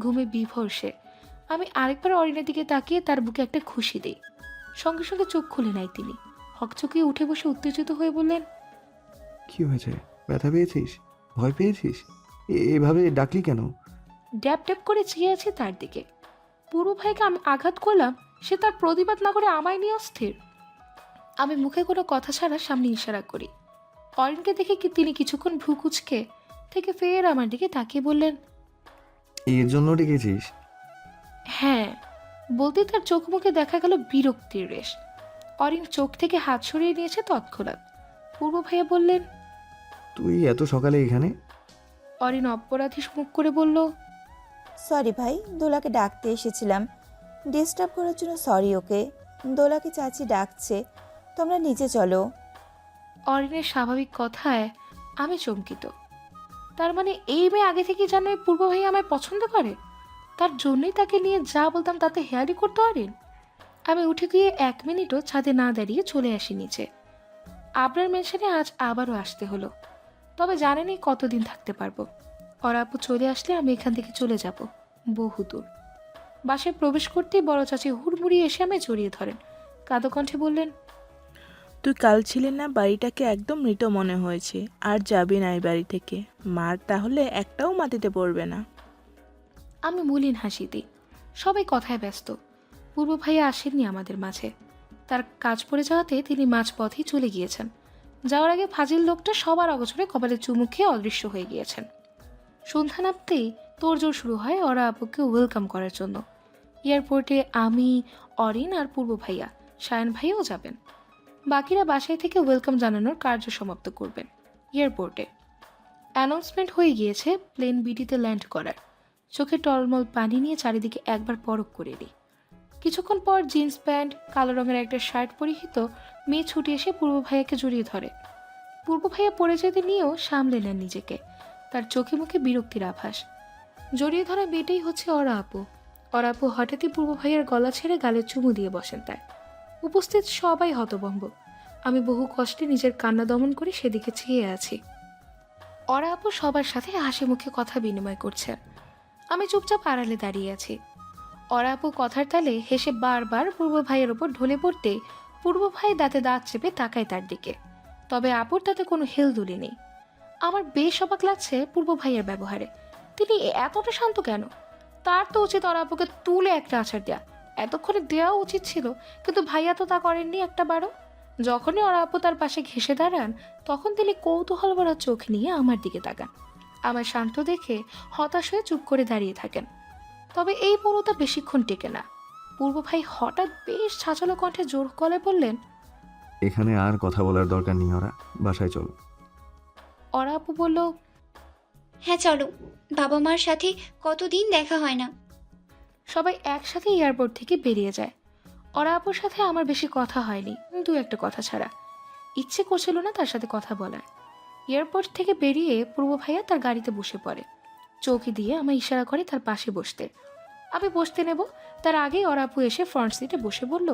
ঘুমে বিভোর সে। আমি আরেকবার অরিনের দিকে তাকিয়ে তার বুকে একটা খুশি দিই। সঙ্গে সঙ্গে চোখ খুলে নেয় তিনি। হকচকিয়ে উঠে বসে উত্তেজিত হয়ে বললেন, কি হয়েছে? ব্যথা পেয়েছিস? ভয় পেয়েছিস? এভাবে ডাকলি কেন? ড্যাব ড্যাব করে চেয়ে আছে তার দিকে। পূর্ব ভাইকে আমি আঘাত করলাম, সে তার প্রতিবাদ না করে আমায় নিয়ে অস্থির। আমি মুখে কোনো কথা ছাড়া সামনে ইশারা করি। অরিনকে দেখে কি তিনি কিছুক্ষণ ভ্রু কুচকে থেকে ফের আমার দিকে তাকিয়ে বললেন, এর জন্য ডেকেছিস? হ্যাঁ। বলতে তার চোখ মুখে দেখা গেল বিরক্তির রেশ। অরিন চোখ থেকে হাত সরিয়ে নিয়েছে তৎক্ষণাৎ। পূর্ব ভাইয়া বললেন, তুই এত সকালে এখানে? অরিন অপরাধী মুখ করে বলল, সরি ভাই, দোলাকে ডাকতে এসেছিলাম। ডিস্টার্ব করার জন্য সরি ওকে। দোলাকে চাচি ডাকছে, তোমরা নিচে চলো। অরিনের স্বাভাবিক কথায় আমি চমকিত। তার মানে এই মেয়ে আগে থেকে জানে পূর্ব ভাইয়া আমায় পছন্দ করে, তার জন্যই তাকে নিয়ে যা বলতাম তাতে হেয়ারি করতে অরিন। আমি উঠে গিয়ে 1 মিনিটও ছাদে না দাঁড়িয়ে চলে আসি নিচে। আবরার মেনশনে আজ আবারও আসতে হলো, তবে জানেনি কতদিন থাকতে পারবো। ওর আপু চলে আসলে আমি এখান থেকে চলে যাব বহুদূর। বাসায় প্রবেশ করতেই বড় চাচি হুড়মুড়িয়ে এসে আমায় জড়িয়ে ধরেন। কাঁদো কণ্ঠে বললেন, তুই কাল ছিলি না, বাড়িটাকে একদম মৃত মনে হয়েছে। আর যাবি না এই বাড়ি থেকে। মার তাহলে একটাও মাটিতে পড়বে না। আমি মলিন হাসি দিই। সবাই কথায় ব্যস্ত। পূর্ব ভাইয়া আসেননি আমাদের মাঝে। তার কাজ পড়ে যাওয়াতে তিনি মাঝপথেই চলে গিয়েছেন। যাওয়ার আগে ফাজিল লোকটা সবার অগোচরে কপালে চুমু খেয়ে অদৃশ্য হয়ে গিয়েছেন। সন্ধ্যা নামতেই তোড়জোড় শুরু হয় ওরা আপুকে ওয়েলকাম করার জন্য। এয়ারপোর্টে আমি, অরিন আর পূর্ব ভাইয়া, সায়ন ভাইয়াও যাবেন। বাকিরা বাসায় থেকে ওয়েলকাম জানানোর কার্য সমাপ্ত করবেন। এয়ারপোর্টে অ্যানাউন্সমেন্ট হয়ে গিয়েছে প্লেন বিডিতে ল্যান্ড করার। চোখে টলমল পানি নিয়ে চারিদিকে একবার পরখ করে নিই। কিছুক্ষণ পর জিন্স প্যান্ট, কালো রঙের একটা শার্ট পরিহিত মেয়ে ছুটে এসে পূর্ব ভাইয়াকে জড়িয়ে ধরে। পূর্ব ভাইয়া পড়ে যেতে নিয়েও সামলে নেন নিজেকে। তার চোখে মুখে বিরক্তির আভাস। জড়িয়ে ধরা মেয়েটাই হচ্ছে অরা আপু। অরা আপু হঠাৎই পূর্ব ভাইয়ার গলা ছেড়ে গালে চুমু দিয়ে বসেন তার। উপস্থিত সবাই হতভম্ব। আমি বহু কষ্টে নিজের কান্না দমন করে সেদিকে চেয়ে আছি। অরা আপু সবার সাথে হাসি মুখে কথা বিনিময় করছেন। আমি চুপচাপ আড়ালে দাঁড়িয়ে আছি। অরা আপু কথার তালে হেসে বারবার পূর্ব ভাইয়ের ওপর ঢলে পড়তে পূর্ব ভাই দাঁতে দাঁত চেপে তাকায় তার দিকে। তবে আপুর তাতে কোনো হেলদুলি নেই। আমার বেশ অবাক লাগছে পূর্ব ভাইয়ের ব্যবহারে। তিনি এতটা শান্ত কেন? তার তো উচিত অরা আপুকে তুলে একটা আছাড় দেয়া। এতক্ষণে দেওয়া উচিত ছিল, কিন্তু ভাইয়া তো তা করেননি একটা বারও। যখনই অরা আপু তার পাশে ঘেঁষে দাঁড়ান, তখন তিনি কৌতূহল ভরা চোখ নিয়ে আমার দিকে তাকান। আমার শান্ত দেখে হতাশ হয়ে চুপ করে দাঁড়িয়ে থাকেন। তবে এই মৌনতা বেশিক্ষণ টেকে না। পূর্ব ভাই হঠাৎ বেশ ছাঁচালো কণ্ঠে জোর গলায় বললেন, এখানে আর কথা বলার দরকার নেই, ওরা বাসায় চল। অরা আপু বলল, হ্যাঁ চলো, বাবা মার সাথে কতদিন দেখা হয় না। সবাই একসাথে এয়ারপোর্ট থেকে বেরিয়ে যায়। অরা আপুর সাথে আমার বেশি কথা হয়নি, দু একটা কথা ছাড়া। ইচ্ছে করছিল না তার সাথে কথা বলার। এয়ারপোর্ট থেকে বেরিয়ে পূর্ব ভাইয়া তার গাড়িতে বসে পড়ে। চৌকি দিয়ে আমায় ইশারা করে তার পাশে বসতে। আমি বসতে নেব, তার আগেই অরা আপু এসে ফ্রন্ট সিটে বসে বলল,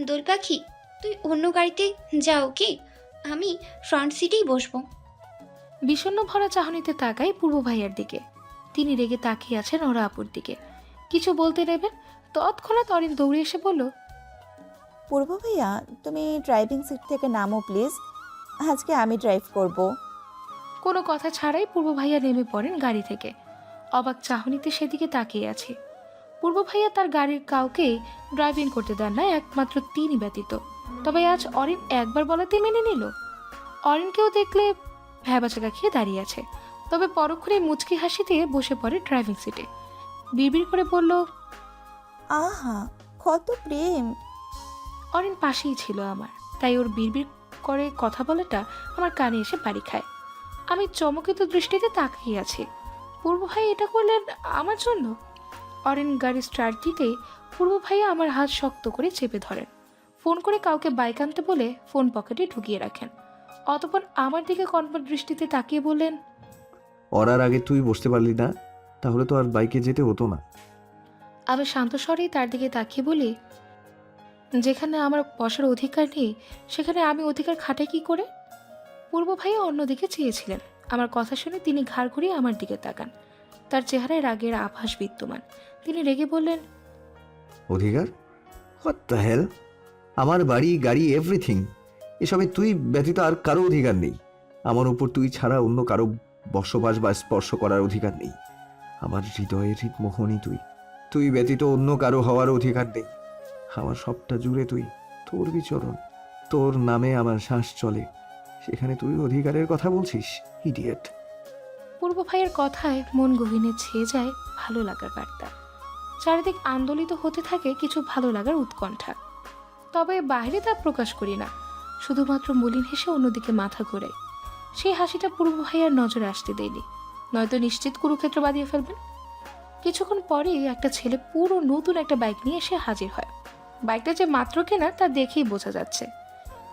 দোল পাখি, তুই অন্য গাড়িতে যাও কি? আমি ফ্রন্ট সিটেই বসবো। বিষণ্ণ ভরা চাহনিতে তাকাই পূর্ব ভাইয়ার দিকে। তিনি রেগে তাকিয়ে আছেন অরা আপুর দিকে। কিছু বলতে নেবেন, তৎক্ষণাৎ অরিন দৌড়ে এসে বলল, পূর্ব ভাইয়া, তুমি ড্রাইভিং সিট থেকে নামো প্লিজ। আজকে আমি ড্রাইভ করব। কোনো কথা ছাড়াই পূর্ব ভাইয়া নেমে পড়েন গাড়ি থেকে। অবাক চাহনিতে সেদিকে তাকিয়ে আছে। পূর্ব ভাইয়া তার গাড়ির কাউকে ড্রাইভিং করতে দেন না, একমাত্র তিনি ব্যতীত। তবে আজ অরিন একবার বলাতেই মেনে নিল। অরিনকেও দেখলে ভ্যাবাচাকা খেয়ে দাঁড়িয়ে আছে, তবে পরক্ষণে মুচকি হাসি দিয়ে বসে পড়ে ড্রাইভিং সিটে। বিড়বিড় করে বলল, আহা, কত প্রেম! অরিন পাশেই ছিল আমার, তাই ওর বিড়বিড় করে কথা বলাটা আমার কানে এসে বাড়ি খায়। আমি চমকিত দৃষ্টিতে তাকিয়ে আছি। পূর্ব ভাই এটা করলেন আমার জন্য? অরিন গাড়ি স্টার্ট দিতে পূর্ব ভাইয়া আমার হাত শক্ত করে চেপে ধরেন। ফোন করে কাউকে বাইক আনতে বলে ফোন পকেটে ঢুকিয়ে রাখেন। অতঃপর আমার দিকে কনফার্ট দৃষ্টিতে তাকিয়ে বললেন, ওরার আগে তুই বসতে পারলি না? তাহলে তো আর বাইকে যেতে হতো না। আমি শান্ত স্বরেই তার দিকে তাকিয়ে বলি, যেখানে আমার বসার অধিকার নেই সেখানে আমি অধিকার খাটাই কি করে? পূর্ব ভাইয়া অন্যদিকে চেয়েছিলেন। আমার কথা শুনে তিনি ঘাড় ঘুরিয়ে আমার দিকে তাকান। তার চেহারায় রাগের আভাস বিদ্যমান। তিনি রেগে বললেন, অধিকার? What the hell? আমার বাড়ি, গাড়ি, এভরিথিং, এসবে তুই ব্যতীত আর কারো অধিকার নেই। আমার উপর তুই ছাড়া অন্য কারো বসবাস বা স্পর্শ করার অধিকার নেই। আমার হৃদয়ের হৃদমোহনী তুই। তুই ব্যতীত অন্য কারো হওয়ার অধিকার নেই। আমার সবটা জুড়ে তুই, তোর বিচরণ, তোর নামে আমার শ্বাস চলে, সেখানে তুই অধিকারের কথা বলছিস? ইডিয়েট! পূর্ব ভাইয়ের কথায় মন গভীরে ছেয়ে যায় ভালো লাগার বার্তা। চারিদিক আন্দোলিত হতে থাকে কিছু ভালো লাগার উৎকণ্ঠা। তবে বাইরে তা প্রকাশ করি না, শুধুমাত্র মলিন হেসে অন্যদিকে মাথা ঘোরাই। সেই হাসিটা পূর্ব ভাইয়ার নজরে আসতে দেয়নি, নয়তো নিশ্চিত কুরুক্ষেত্র বাঁধিয়ে ফেলবেন। কিছুক্ষণ পরেই একটা ছেলে পুরো নতুন একটা বাইক নিয়ে এসে হাজির হয়। বাইকটা যে মাত্র কেনা তা দেখেই বোঝা যাচ্ছে।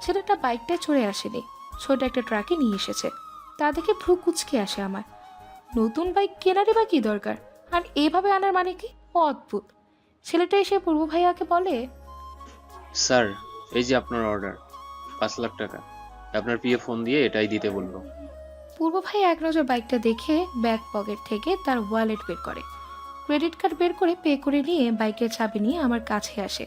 ছেলেটা বাইকটায় চড়ে আসেনি, ছোট একটা ট্রাকে নিয়ে এসেছে। তা দেখে ভ্রু কুচকে আসে আমার। নতুন বাইক কেনারই বা কি দরকার, আর এভাবে আনার মানে কি? অদ্ভুত। ছেলেটা এসে পূর্ব ভাইয়াকে বলে, স্যার, এই যে আপনার অর্ডার, 5 লাখ টাকা। আপনার পিএ ফোন দিয়ে এটাই দিতে বললো। পূর্ব ভাই এক নজর বাইকটা দেখে ব্যাক পকেট থেকে তার ওয়ালেট বের করে, ক্রেডিট কার্ড বের করে পে করে নিয়ে বাইকের চাবি নিয়ে আমার কাছে আসে।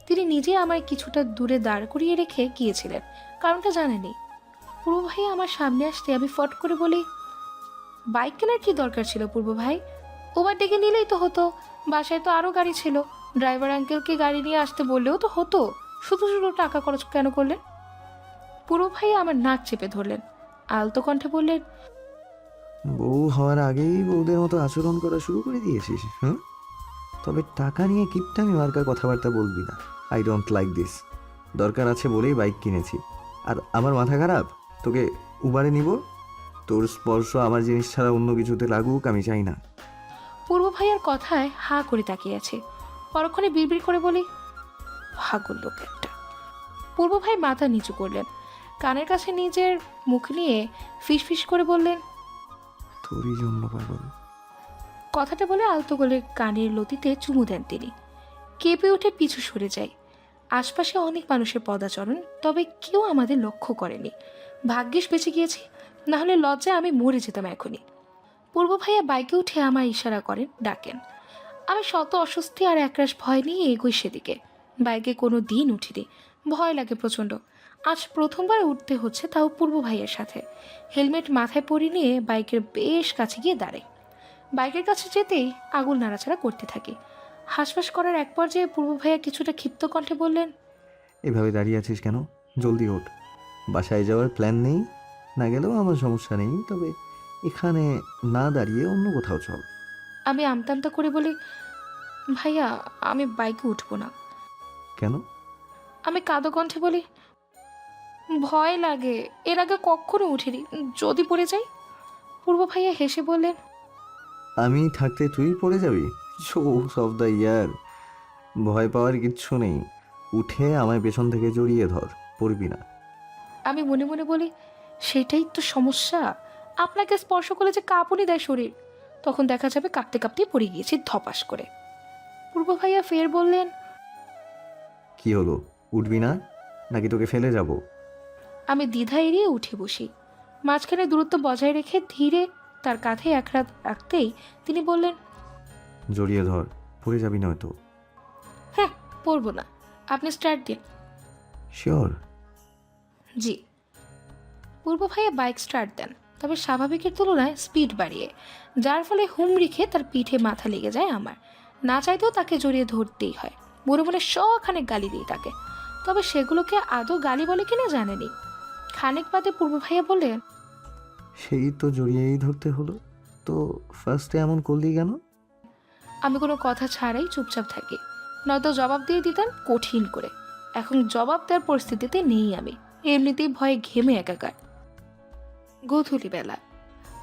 তিনি নিজে আমায় কিছুটা দূরে দাঁড় করিয়ে রেখে গিয়েছিলেন, কারণটা জানেনি। পূর্ব ভাই আমার সামনে আসতে আমি ফট করে বলি, বাইক কেনার কি দরকার ছিল পূর্ব ভাই? ওবার ডেকে নিলেই তো হতো, বাসায় তো আরও গাড়ি ছিল। ড্রাইভার আঙ্কেলকে গাড়ি নিয়ে আসতে বললেও তো হতো, শুধু শুধু টাকা খরচ কেন করলেন? পূর্ব ভাই আমার নাক চেপে ধরলেন, আলতো কণ্ঠে বললেন, বউ হওয়ার আগেই বউদের মতো আচরণ করা শুরু করে দিয়েছিস, হ্যাঁ? তবে টাকা নিয়ে কিপটামি মার্কা কথাবার্তা বলবি না। I don't like this. দরকার আছে বলেই বাইক কিনেছি। আর আমার মাথা খারাপ, তোকে উবারে নিব? তোর স্পর্শ আমার জিনিস ছাড়া অন্য কিছুতে লাগুক আমি চাই না। পূর্ব ভাইয়ার কথায় হা করে তাকিয়ে আছে। পরক্ষণে বিড়বিড় করে বলি, পাগল লোক একটা। পূর্ব ভাই মাথা নিচু করলেন, কানের কাছে নিজের মুখ নিয়ে ফিসফিস করে বললেন, তোরই জন্য পাগল। কথাটা বলে আলতো গলে কানের লতিতে চুমু দেন তিনি। কেঁপে উঠে পিছু সরে যায়। আশপাশে অনেক মানুষের পদাচরণ, তবে কেউ আমাদের লক্ষ্য করেনি। ভাগ্যিস বেঁচে গিয়েছি, না হলে লজ্জায় আমি মরে যেতাম এখনই। পূর্ব ভাইয়া বাইকে উঠে আমার ইশারা করেন, ডাকেন। আমি শত অস্বস্তি আর একরাশ ভয় নিয়ে এগোই সেদিকে। বাইকে কোনো দিন উঠিনি, ভয় লাগে প্রচণ্ড। আজ প্রথমবার উঠতে হচ্ছে, তাও পূর্ব ভাইয়ের সাথে। হেলমেট মাথায় পরে নিয়ে বাইকের বেশ কাছে গিয়ে দাঁড়াই। বাইকের কাছে যেতেই আগুন নাড়াচাড়া করতে থাকি। হাঁসফাঁস করার এক পর্যায়ে পূর্ব ভাইয়া কিছুটা ক্ষিপ্ত কণ্ঠে বললেন, এভাবে দাঁড়িয়ে আছিস কেন? জলদি ওঠ। বাসায় যাওয়ার প্ল্যান নেই? না গেলেও আমার সমস্যা নেই, তবে এখানে না দাঁড়িয়ে অন্য কোথাও চল। আমি আমতামতা করে বলি, ভাইয়া আমি বাইকে উঠবো না। কেন? আমি কাঁদো কণ্ঠে বলি, ভয় লাগে, এর আগে কখনো উঠিনি, যদি পড়ে যাই। পূর্ব ভাইয়া হেসে বললেন, আমি থাকতে তুই পড়ে যাবি? Jokes of the year. ভয় পাওয়ার কিচ্ছু নেই। উঠে আমায় পেছন থেকে জড়িয়ে ধর, পড়বি না। আমি মনে মনে বলি, সেটাই তো সমস্যা, আপনাকে স্পর্শ করলে যে কাঁপুনি দেয় শরীর, তখন দেখা যাবে কাঁপতে কাঁপতেই পড়ে গিয়েছি ধপাস করে। পূর্ব ভাইয়া ফের বললেন, কি হলো, উঠবি না নাকি তোকে ফেলে যাব? আমি দ্বিধা এড়িয়ে উঠে বসি। মাঝখানে দূরত্ব বজায় রেখে ধীরে তার কাঁধে এক হাত রাখতেই তিনি বললেন, জড়িয়ে ধর, পড়ে যাবি নয়তো। হ্যাঁ পড়বো না, আপনি স্টার্ট দিন। শিওর? জি। পূর্ব ভাইয়া বাইক স্টার্ট দেন, তবে স্বাভাবিকের তুলনায় স্পিড বাড়িয়ে, যার ফলে হুমড়ি খেয়ে তার পিঠে মাথা লেগে যায় আমার। না চাইতেও তাকে জড়িয়ে ধরতেই হয়। মনে মনে শখানেক গালি দিই তাকে, তবে সেগুলোকে আদৌ গালি বলে কিনা জানেনি। খানিক বাদে পূর্ব ভাইয়া বলে, সেই তো জড়িয়েই ধরতে হলো, তো ফার্স্টে এমন করলি কেন? আমি কোনো কথা ছাড়াই চুপচাপ থাকি, নয়তো জবাব দিয়ে দিতেন কঠিন করে। এখন জবাব দেওয়ার পরিস্থিতিতে নেই আমি, এমনিতেই ভয়ে ঘেমে একাকার। গোধূলি বেলা,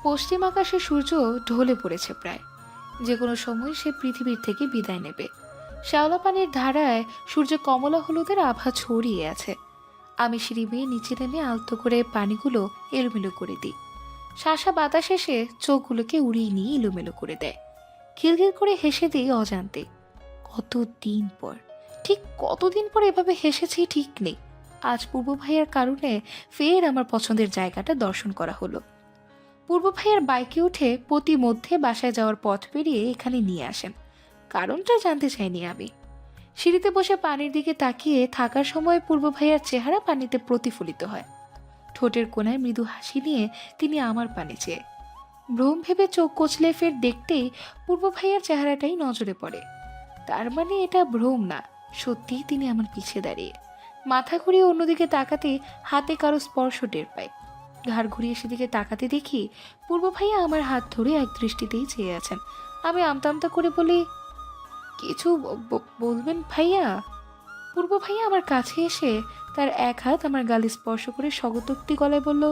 পশ্চিম আকাশে সূর্য ঢলে পড়েছে প্রায়, যে কোনো সময় সে পৃথিবীর থেকে বিদায় নেবে। শ্যাওলা পানির ধারায় সূর্য কমলা হলুদের আভা ছড়িয়ে আছে। আমি সিঁড়ি বেয়ে নিচে নেমে আলতো করে পানিগুলো এলোমেলো করে দিই। শাসা বাতাস এসে চোখগুলোকে উড়িয়ে নিয়ে এলোমেলো করে দেয়। খিলখিল করে হেসে দিই অজান্তে। কতদিন পর, ঠিক কতদিন পর এভাবে হেসেছি ঠিক নেই। আজ পূর্ব ভাইয়ার কারণে ফের আমার পছন্দের জায়গাটা দর্শন করা হলো। পূর্ব ভাইয়ার বাইকে উঠে প্রতি মধ্যে বাসায় যাওয়ার পথ পেরিয়ে এখানে নিয়ে আসেন। কারণটা জানতে চাইনি আমি। সিঁড়িতে বসে পানির দিকে তাকিয়ে থাকার সময় পূর্ব ভাইয়ার চেহারা পানিতে প্রতিফলিত হয়। ঠোঁটের কোণায় মৃদু হাসি নিয়ে তিনি আমার পানে চেয়ে ভ্রম ভেবে চোখ কচলে ফের দেখতেই পূর্ব ভাইয়ার চেহারাটাই নজরে পড়ে। তার মানে এটা ভ্রম না, সত্যিই তিনি আমার পিছে দাঁড়িয়ে। মাথা ঘুরিয়ে অন্যদিকে তাকাতে হাতে কারো স্পর্শ টের পাই। ঘাড় ঘুরিয়ে সেদিকে তাকাতে দেখি পূর্ব ভাইয়া আমার হাত ধরে এক দৃষ্টিতেই চেয়ে আছেন। আমি আমতা আমতা করে বলি, কিছু বলবেন ভাইয়া? পূর্ব ভাইয়া আমার কাছে এসে তার এক হাত আমার গালে স্পর্শ করে স্বগতোক্তি গলায় বলল,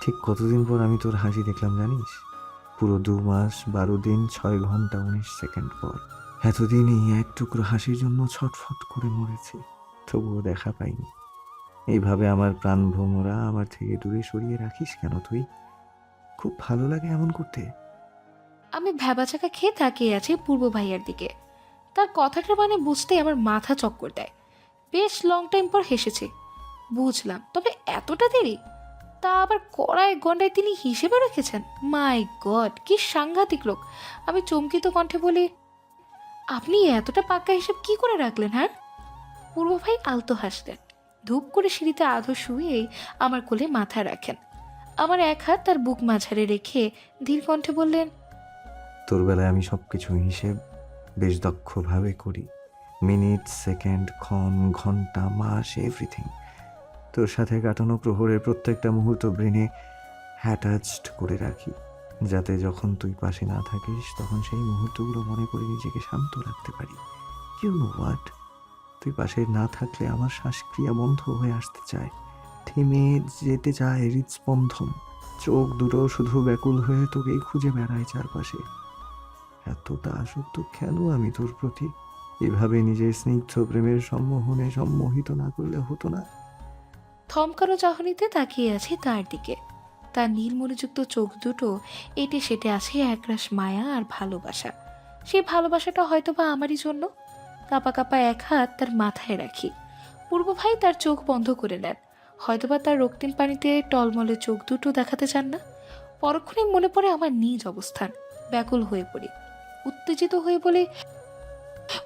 ঠিক কতদিন পর আমি তোর হাসি দেখলাম জানিস? পুরো 2 মাস 12 দিন 6 ঘন্টা 19 সেকেন্ড পর। এতদিন এই এক টুকরো হাসির জন্য ছটফট করে মরেছি, তবুও দেখা পাইনি। এইভাবে আমার প্রাণ ভ্রমরা আমার থেকে দূরে সরিয়ে রাখিস কেন তুই? খুব ভালো লাগে এমন করতে। আমি ভ্যাবাচাকা খেয়ে তাকিয়ে আছি পূর্ব ভাইয়ার দিকে। তার কথাটার মানে বুঝতে আমার মাথা চক্কর দেয়। বেশ লং টাইম পর হেসেছে বুঝলাম, তবে এতটা দেরি? তা আবার কড়ায় গন্ডায় তিনি হিসেবে রেখেছেন? মাই গড, কি সাংঘাতিক লোক! আমি চমকিত কণ্ঠে বলি, আপনি এতটা পাক্কা হিসেব কি করে রাখলেন? হ্যাঁ? পূর্ব ভাই আলতো হাসলেন। ধূপ করে সিঁড়িতে আধো শুয়েই আমার কোলে মাথা রাখেন। আমার এক হাত তার বুক মাঝারে রেখে ধীর কণ্ঠে বললেন, তোর বেলায় আমি সবকিছু হিসেব বেশ দক্ষভাবে করি। মিনিট, সেকেন্ড, ক্ষণ, ঘন্টা, মাস, এভরিথিং। তোর সাথে কাটানো প্রহরের প্রত্যেকটা মুহূর্ত ব্রেনে অ্যাটাচড করে রাখি, যাতে যখন তুই পাশে না থাকিস তখন সেই মুহূর্তগুলো মনে করে নিজেকে শান্ত রাখতে পারি। You know what? তুই পাশে না থাকলে আমার শ্বাসক্রিয়া বন্ধ হয়ে আসতে চায়, থেমে যেতে চায় হৃদস্পন্দন। চোখ দুটো শুধু ব্যাকুল হয়ে তোকেই খুঁজে বেড়ায় চারপাশে। এতটা আসক্ত কেন আমি তোর প্রতি? এভাবে নিজের স্নিগ্ধ প্রেমের সম্মোহনে সম্মোহিত না করলে হতো না? থমকানো চাহনিতে তাকিয়ে আছি তার দিকে। তার নীল মনোযুক্ত চোখ দুটো এটে সেটে আছে একরাশ মায়া আর ভালোবাসা। সেই ভালোবাসাটা হয়তোবা আমারই জন্য। কাপা কাপা এক হাত তার মাথায় রাখি। পূর্ব ভাই তার চোখ বন্ধ করে নেন। হয়তোবা তার রক্তিম পানিতে টলমলে চোখ দুটো দেখাতে চান না। পরক্ষণে মনে পড়ে আমার নিজ অবস্থান। ব্যাকুল হয়ে পড়ি, উত্তেজিত হয়ে বলে,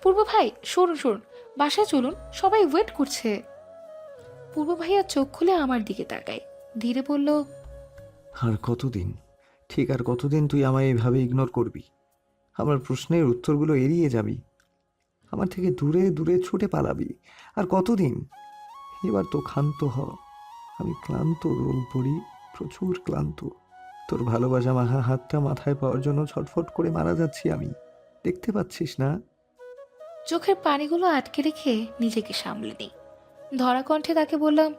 পূর্ব ভাই সরুন সরুন, বাসায় চলুন, সবাই ওয়েট করছে। পূর্ব ভাইয়া চোখ খুলে আমার দিকে তাকায়, ধীরে বলল, আর কতদিন, ঠিক আর কতদিন তুই আমায় এভাবে ইগনোর করবি? আমার প্রশ্নের উত্তরগুলো এড়িয়ে যাবি, আমার থেকে দূরে দূরে ছুটে পালাবি? আর কতদিন? এবার তো ক্ষান্ত হ। আমি ক্লান্ত রোল পড়ি, প্রচুর ক্লান্ত। তোর ভালোবাসা মাখা হাতটা মাথায় পাওয়ার জন্য ছটফট করে মারা যাচ্ছি আমি। দেখতে পাচ্ছিস না? চোখের পানিগুলো আটকে রেখে নিজেকে সামলে নিই। ধরা কণ্ঠে তাকে বললাম,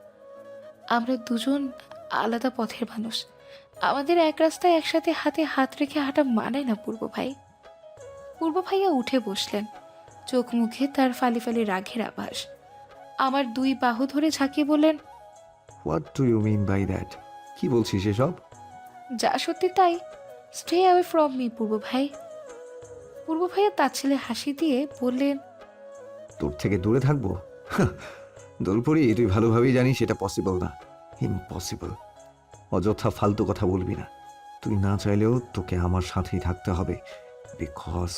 আমরা দুজন আলাদা পথের মানুষ। আমাদের এক রাস্তায় একসাথে হাতে হাত রেখে হাঁটা মানায় না পূর্ব ভাই। পূর্ব ভাইয়া উঠে বসলেন, চোখ মুখে তার ফালি ফালি রাগের আভাস। আমার 2 বাহু ধরে ঝাঁকিয়ে বললেন, what do you mean by that? কি বলছিস এসব? যা সত্যি তাই, স্টে অ্যাওয়ে ফ্রম মি পূর্ব ভাই। পূর্ব ভাইয়া তার ছেলে হাসি দিয়ে বললেন, তোর থেকে দূরে থাকবো? দোলপুরি, তুই ভালোভাবেই জানিস এটা পসিবল না, ইম্পসিবল। অযথা ফালতু কথা বলবি না। তুই না চাইলেও তোকে আমার সাথেই থাকতে হবে, because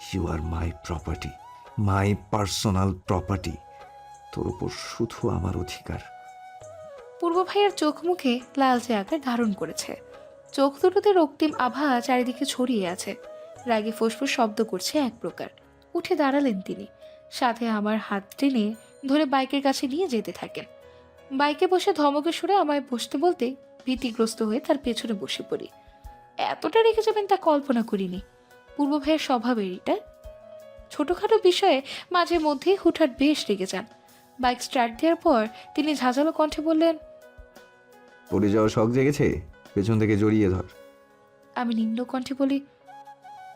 you are my property, my personal property. তোর উপর শুধু আমার অধিকার। পূর্ব ভাইয়ের চোখ মুখে লালচে আকার ধারণ করেছে। চোখ দুটোতে রক্তিম আভা চারিদিকে ছড়িয়ে আছে। রাগে ফুসফুস শব্দ করছে এক প্রকার। উঠে দাঁড়ালেন তিনি, সাথে আমার হাত টেনে ধরে বাইকের কাছে নিয়ে যেতে থাকেন। বাইকে বসে ধমকে সুরে আমায় বসতে বলতে ভীতিগ্রস্ত হয়ে তার পেছনে বসে পড়ি। এতটা রেখে যাবেন তা কল্পনা করিনি। পূর্ব ভাইয়ের স্বভাবের এটা। ছোটখাটো বিষয়ে মাঝে মধ্যেই হুটহাট বেশ রেগে যান। বাইক স্টার্ট দেওয়ার পর তিনি ঝাঁঝালো কণ্ঠে বললেন, পড়ে যাওয়ার শখ জেগেছে? পেছন থেকে জড়িয়ে ধর। আমি নিম্ন কণ্ঠে বলি,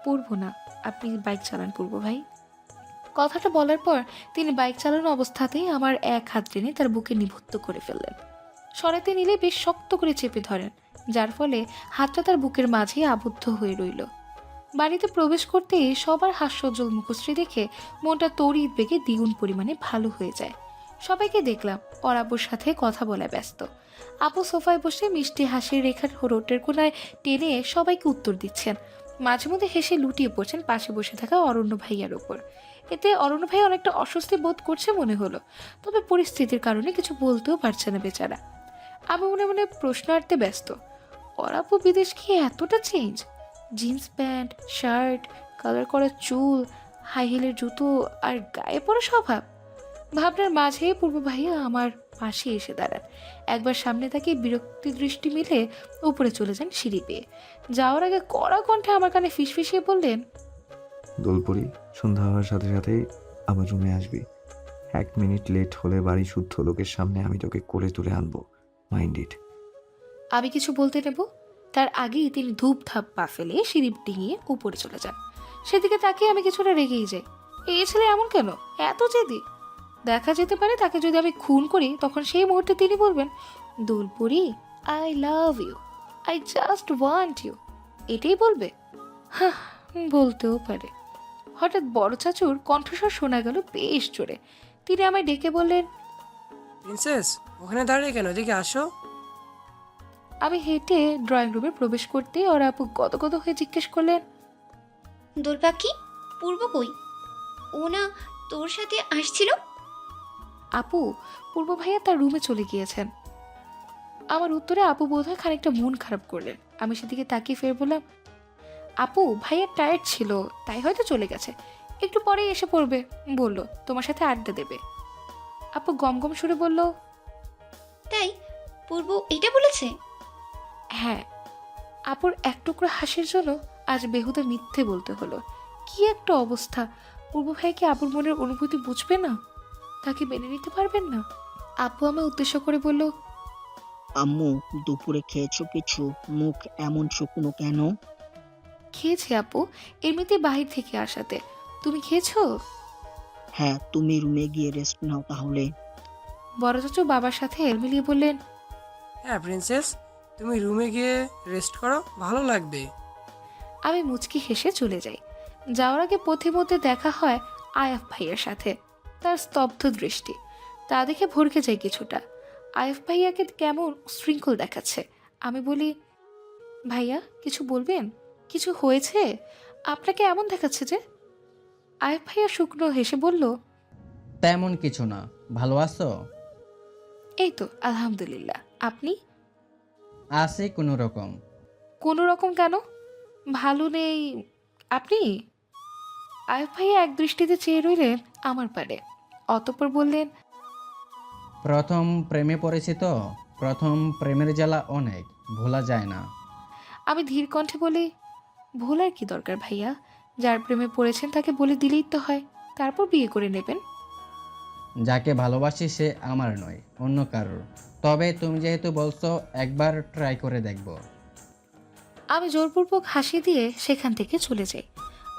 পূর্ব না, আপনি বাইক চালান পূর্ব ভাই। কথাটা বলার পর তিনি বাইক চালানো অবস্থাতেই আমার এক হাত টেনে তার বুকে নিবদ্ধ করে ফেললেন। সরাতে নিলে বেশ শক্ত করে চেপে ধরেন, যার ফলে হাতটা তার বুকের মাঝে আবদ্ধ হয়ে রইল। বাড়িতে প্রবেশ করতেই সবার হাস্যোজ্জ্বল মুখশ্রী দেখে মনটা তড়িৎ বেগে দ্বিগুণ পরিমাণে ভালো হয়ে যায়। সবাইকে দেখলাম ওর আব্বুর সাথে কথা বলে ব্যস্ত। আপু সোফায় বসে মিষ্টি হাসির রেখার রোটের কোনায় টেনে সবাইকে উত্তর দিচ্ছেন। মাঝে মধ্যে হেসে লুটিয়ে পড়ছেন পাশে বসে থাকা অরণ্য ভাইয়ার ওপর। এতে অরণ্য ভাই অনেকটা অস্বস্তি বোধ করছে মনে হলো, তবে পরিস্থিতির কারণে কিছু বলতেও পারছে না বেচারা। আমি মনে মনে প্রশ্নার্থে ব্যস্ত, ওর আপু বিদেশ গিয়ে এতটা change? Jeans pant, shirt, colour করা চুল, হাই হিলের জুতো আর গায়ে পড়া স্বভাব। ভাবনার মাঝে পূর্ব ভাইয়া আমার পাশে এসে দাঁড়ান। একবার সামনে তাকে বিরক্তি দৃষ্টি মিলে উপরে চলে যান সিঁড়ি পেয়ে। যাওয়ার আগে কড়া কণ্ঠে আমার কানে ফিসফিসিয়ে বললেন, দোলপুরি, সন্ধ্যা হওয়ার সাথে সাথে আমার রুমে আসবি। 1 মিনিট লেট হলে বাড়ি শুদ্ধ লোকের সামনে আমি তোকে কোলে তুলে আনবো। Mind it. আমি কিছু বলতে নেব, তার আগেই তিনি ধূপ ধাপ পা ফেলে সিঁড়ি ডিঙিয়ে উপরে চলে যান। সেদিকে তাকিয়ে আমি কিছুটা রেগেই যাই। এই ছেলে এমন কেন, এত জেদি? দেখা যেতে পারে তাকে যদি আমি খুন করি, তখন সেই মুহূর্তে তিনি বলবেন, দোলপুরি, I love you, I just want you, এটাই বলবে। হ্যাঁ, বলতেও পারে। হঠাৎ বড় চাচুর কণ্ঠস্বর শোনা গেল বেশ জোরে। তিনি আমায় ডেকে বললেন, প্রিন্সেস, ওখানে দাঁড়িয়ে কেন, এদিকে আসো। আমি হেঁটে ড্রয়িং রুমে প্রবেশ করতেই ওরা আপু গদগদ হয়ে জিজ্ঞেস করলেন, দোল পাখি, পূর্ব কই? ও না তোর সাথে আসছিল? আপু, পূর্ব ভাইয়া তার রুমে চলে গিয়েছেন। আমার উত্তরে আপু বোধহয় খানিকটা মন খারাপ করলেন। আমি সেদিকে তাকিয়ে ফের বললাম, আপু ভাইয়া টায়ার্ড ছিল, তাই হয়তো চলে গেছে, একটু পরেই এসে পড়বে, বলল তোমার সাথে আড্ডা দেবে। আপু গমগম সুরে বলল, তাই পূর্ব এটা বলেছে? হ্যাঁ। আপুর এক টুকরো হাসির জন্য আজ বেহুদা মিথ্যে বলতে হলো। কি একটা অবস্থা! পূর্ব ভাই কি আপুর মনের অনুভূতি বুঝবে না? তাকে মেনে নিতে পারবেন না? আপু আমায় উদ্দেশ্য করে বলল, আম্মু, দুপুরে খেয়েছো কিছু? মুখ এমন শুকনো কেন? খেয়েছি আপু, এমনিতে বাহির থেকে আসাতে। তুমি খেয়েছো? হ্যাঁ, তুমি রুমে গিয়ে রেস্ট নাও তাহলে। বড় চাচু বাবার সাথে এল মিলিয়ে বললেন, হ্যাঁ প্রিন্সেস, তুমি রুমে গিয়ে রেস্ট করো, ভালো লাগবে। আমি মুচকি হেসে চলে যাই। যাওয়ার আগে পথে মধ্যে দেখা হয় আয়াফ ভাইয়ার সাথে। তার স্তব্ধ দৃষ্টি, তা দেখে ভরকে যাই কিছুটা। আয়াফ ভাইয়াকে কেমন শৃঙ্খল দেখাচ্ছে। আমি বলি, ভাইয়া কিছু বলবেন? কিছু হয়েছে? আপনাকে এমন দেখাচ্ছে যে? আয়াফ ভাইয়া শুকনো হেসে বলল, তেমন কিছু না। ভালো আছো? এই তো আলহামদুলিল্লাহ। আপনি? আছি কোনো রকম। কোনো রকম কেন? ভালো নেই আপনি? আয়ুব ভাইয়া এক দৃষ্টিতে চেয়ে রইলেন আমার পারে, অতঃপর বললেন, প্রথম প্রেমে পড়েছি তো, প্রথম প্রেমের জ্বালা অনেক, ভোলা যায় না। আমি ধীর কণ্ঠে বলি, ভোলার কি দরকার ভাইয়া? যার প্রেমে পড়েছেন তাকে বলে দিলেই তো হয়, তারপর বিয়ে করে নেবেন। যাকে ভালোবাসি সে আমার নয়, অন্য কারোর। তবে তুমি যেহেতু বলছো, একবার ট্রাই করে দেখব। আমি জোরপূর্বক হাসি দিয়ে সেখান থেকে চলে যাই।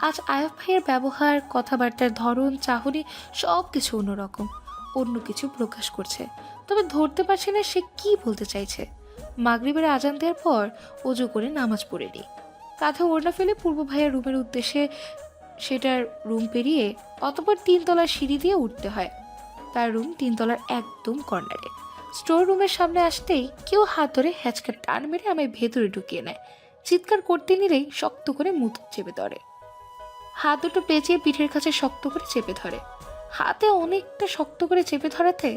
আজ আয়ুব ভাইয়ের ব্যবহার, কথাবার্তার ধরন, চাহনি সব কিছু অন্যরকম, অন্য কিছু প্রকাশ করছে। তবে ধরতে পারছি না সে কি বলতে চাইছে। মাগরিবের আজান দেওয়ার পর অজু করে নামাজ পড়ে নিই। কাঁধে ওড়না ফেলে পূর্ব ভাইয়ের রুমের উদ্দেশ্যে সেটার রুম পেরিয়ে অতপর 3 তলার সিঁড়ি দিয়ে উঠতে হয়। তার রুম 3 তলার একদম কর্নারে। স্টোর রুমের সামনে আসতেই কেউ হাত ধরে হ্যাচকা টান মেরে আমায় ভেতরে ঢুকিয়ে নেয়। চিৎকার করতে নিলেই শক্ত করে মুখ চেপে ধরে। হাত দুটো পেঁচিয়ে পিঠের কাছে শক্ত করে চেপে ধরে। হাতে অনেকটা শক্ত করে চেপে ধরাতে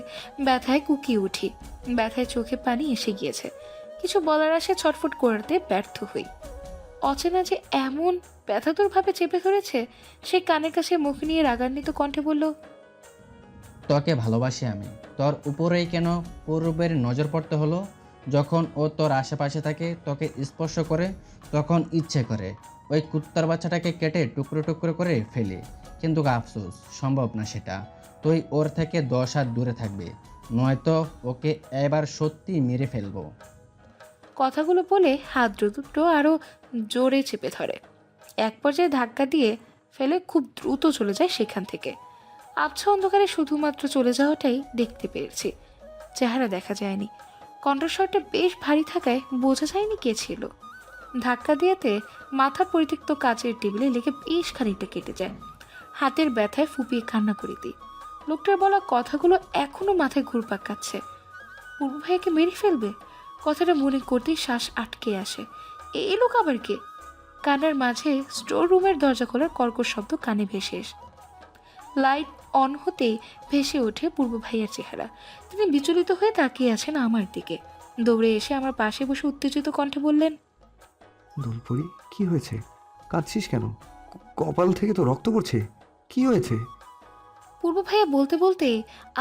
ব্যথায় কুকিয়ে উঠি। ব্যথায় চোখে পানি এসে গিয়েছে। কিছু বলার আসে ছটফট করতে ব্যর্থ হই। অচেনা যে এমন ব্যথাতুরভাবে চেপে ধরেছে, সে কানের কাছে মুখ নিয়ে রাগান্বিত কণ্ঠে বলল, তোকে ভালোবাসি আমি। তোর উপরেই কেন পূর্বের নজর পড়তে হলো? যখন ও তোর আশেপাশে থাকে, তোকে স্পর্শ করে, তখন ইচ্ছে করে ওই কুত্তার বাচ্চাটাকে কেটে টুকরো টুকরো করে ফেলি। কিন্তু আফসোস, সম্ভব না সেটা। তুই ওর থেকে 10 হাত দূরে থাকবি, নয়তো ওকে এবার সত্যি মেরে ফেলবো। কথাগুলো বলে হাত দুটো আরো জোরে চেপে ধরে। এক পর্যায়ে ধাক্কা দিয়ে ফেলে খুব দ্রুত চলে যায় সেখান থেকে। আবছা অন্ধকারে শুধুমাত্র চলে যাওয়াটাই দেখতে পেরেছি, চেহারা দেখা যায়নি। কণ্ঠস্বরটা বেশ ভারী থাকায় বোঝা যায়নি কে ছিল। ধাক্কা দিয়েতে মাথার পরিত্যক্ত কাচের টেবিলে লেগে বেশ খানিকটা কেটে যায়। হাতের ব্যথায় ফুপিয়ে কান্না করে দিই। লোকটার বলা কথাগুলো এখনো মাথায় ঘুরপাক খাচ্ছে। পূর্ব ভাইয়াকে মেরে ফেলবে, কথাটা মনে করতেই শ্বাস আটকে আসে। এই লোক আবার কে? কানের মাঝে স্টোর রুমের দরজা খোলার কর্কশ শব্দ কানে ভেসে এসে লাইট অন হতেই ভেসে ওঠে পূর্ব ভাইয়ার চেহারা। তিনি বিচলিত হয়ে তাকিয়ে আছেন আমার দিকে। দৌড়ে এসে আমার পাশে বসে উত্তেজিত কণ্ঠে বললেন, দুলপুরি, কি হয়েছে? কাঁদছিস কেন? কপাল থেকে তো রক্ত পড়ছে। কি হয়েছে? পূর্ব ভাইয়া বলতে বলতে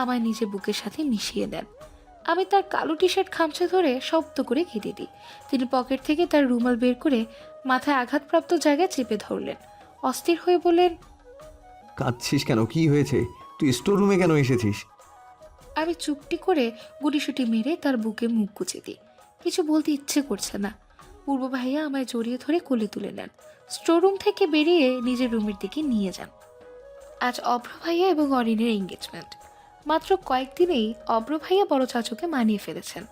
আমায় নিজের বুকের সাথে মিশিয়ে দেন। আমি তার কালো টি শার্ট খামচে ধরে শব্দ করে কেঁদে দিই। তিনি পকেট থেকে তার রুমাল বের করে মাথায় আঘাতপ্রাপ্ত জায়গায় চেপে ধরলেন। অস্থির হয়ে বললেন, কাঁদছিস কেন? কি হয়েছে? তুই স্টোর রুমে কেন এসেছিস? আমি চুপটি করে গুটিসুটি মেরে তার বুকে মুখ গুজে দিই। কিছু বলতে ইচ্ছে করছে না। পূর্ব ভাইয়া আমায় জড়িয়ে ধরে কোলে তুলে নেন। স্টোররুম থেকে বেরিয়ে নিজের রুমের দিকে নিয়ে যান। আজ অভ্র ভাইয়া এবং অরিনের এঙ্গেজমেন্ট। মাত্র কয়েকদিনেই অভ্র ভাইয়া বড় চাচুকে মানিয়ে ফেলেছেন।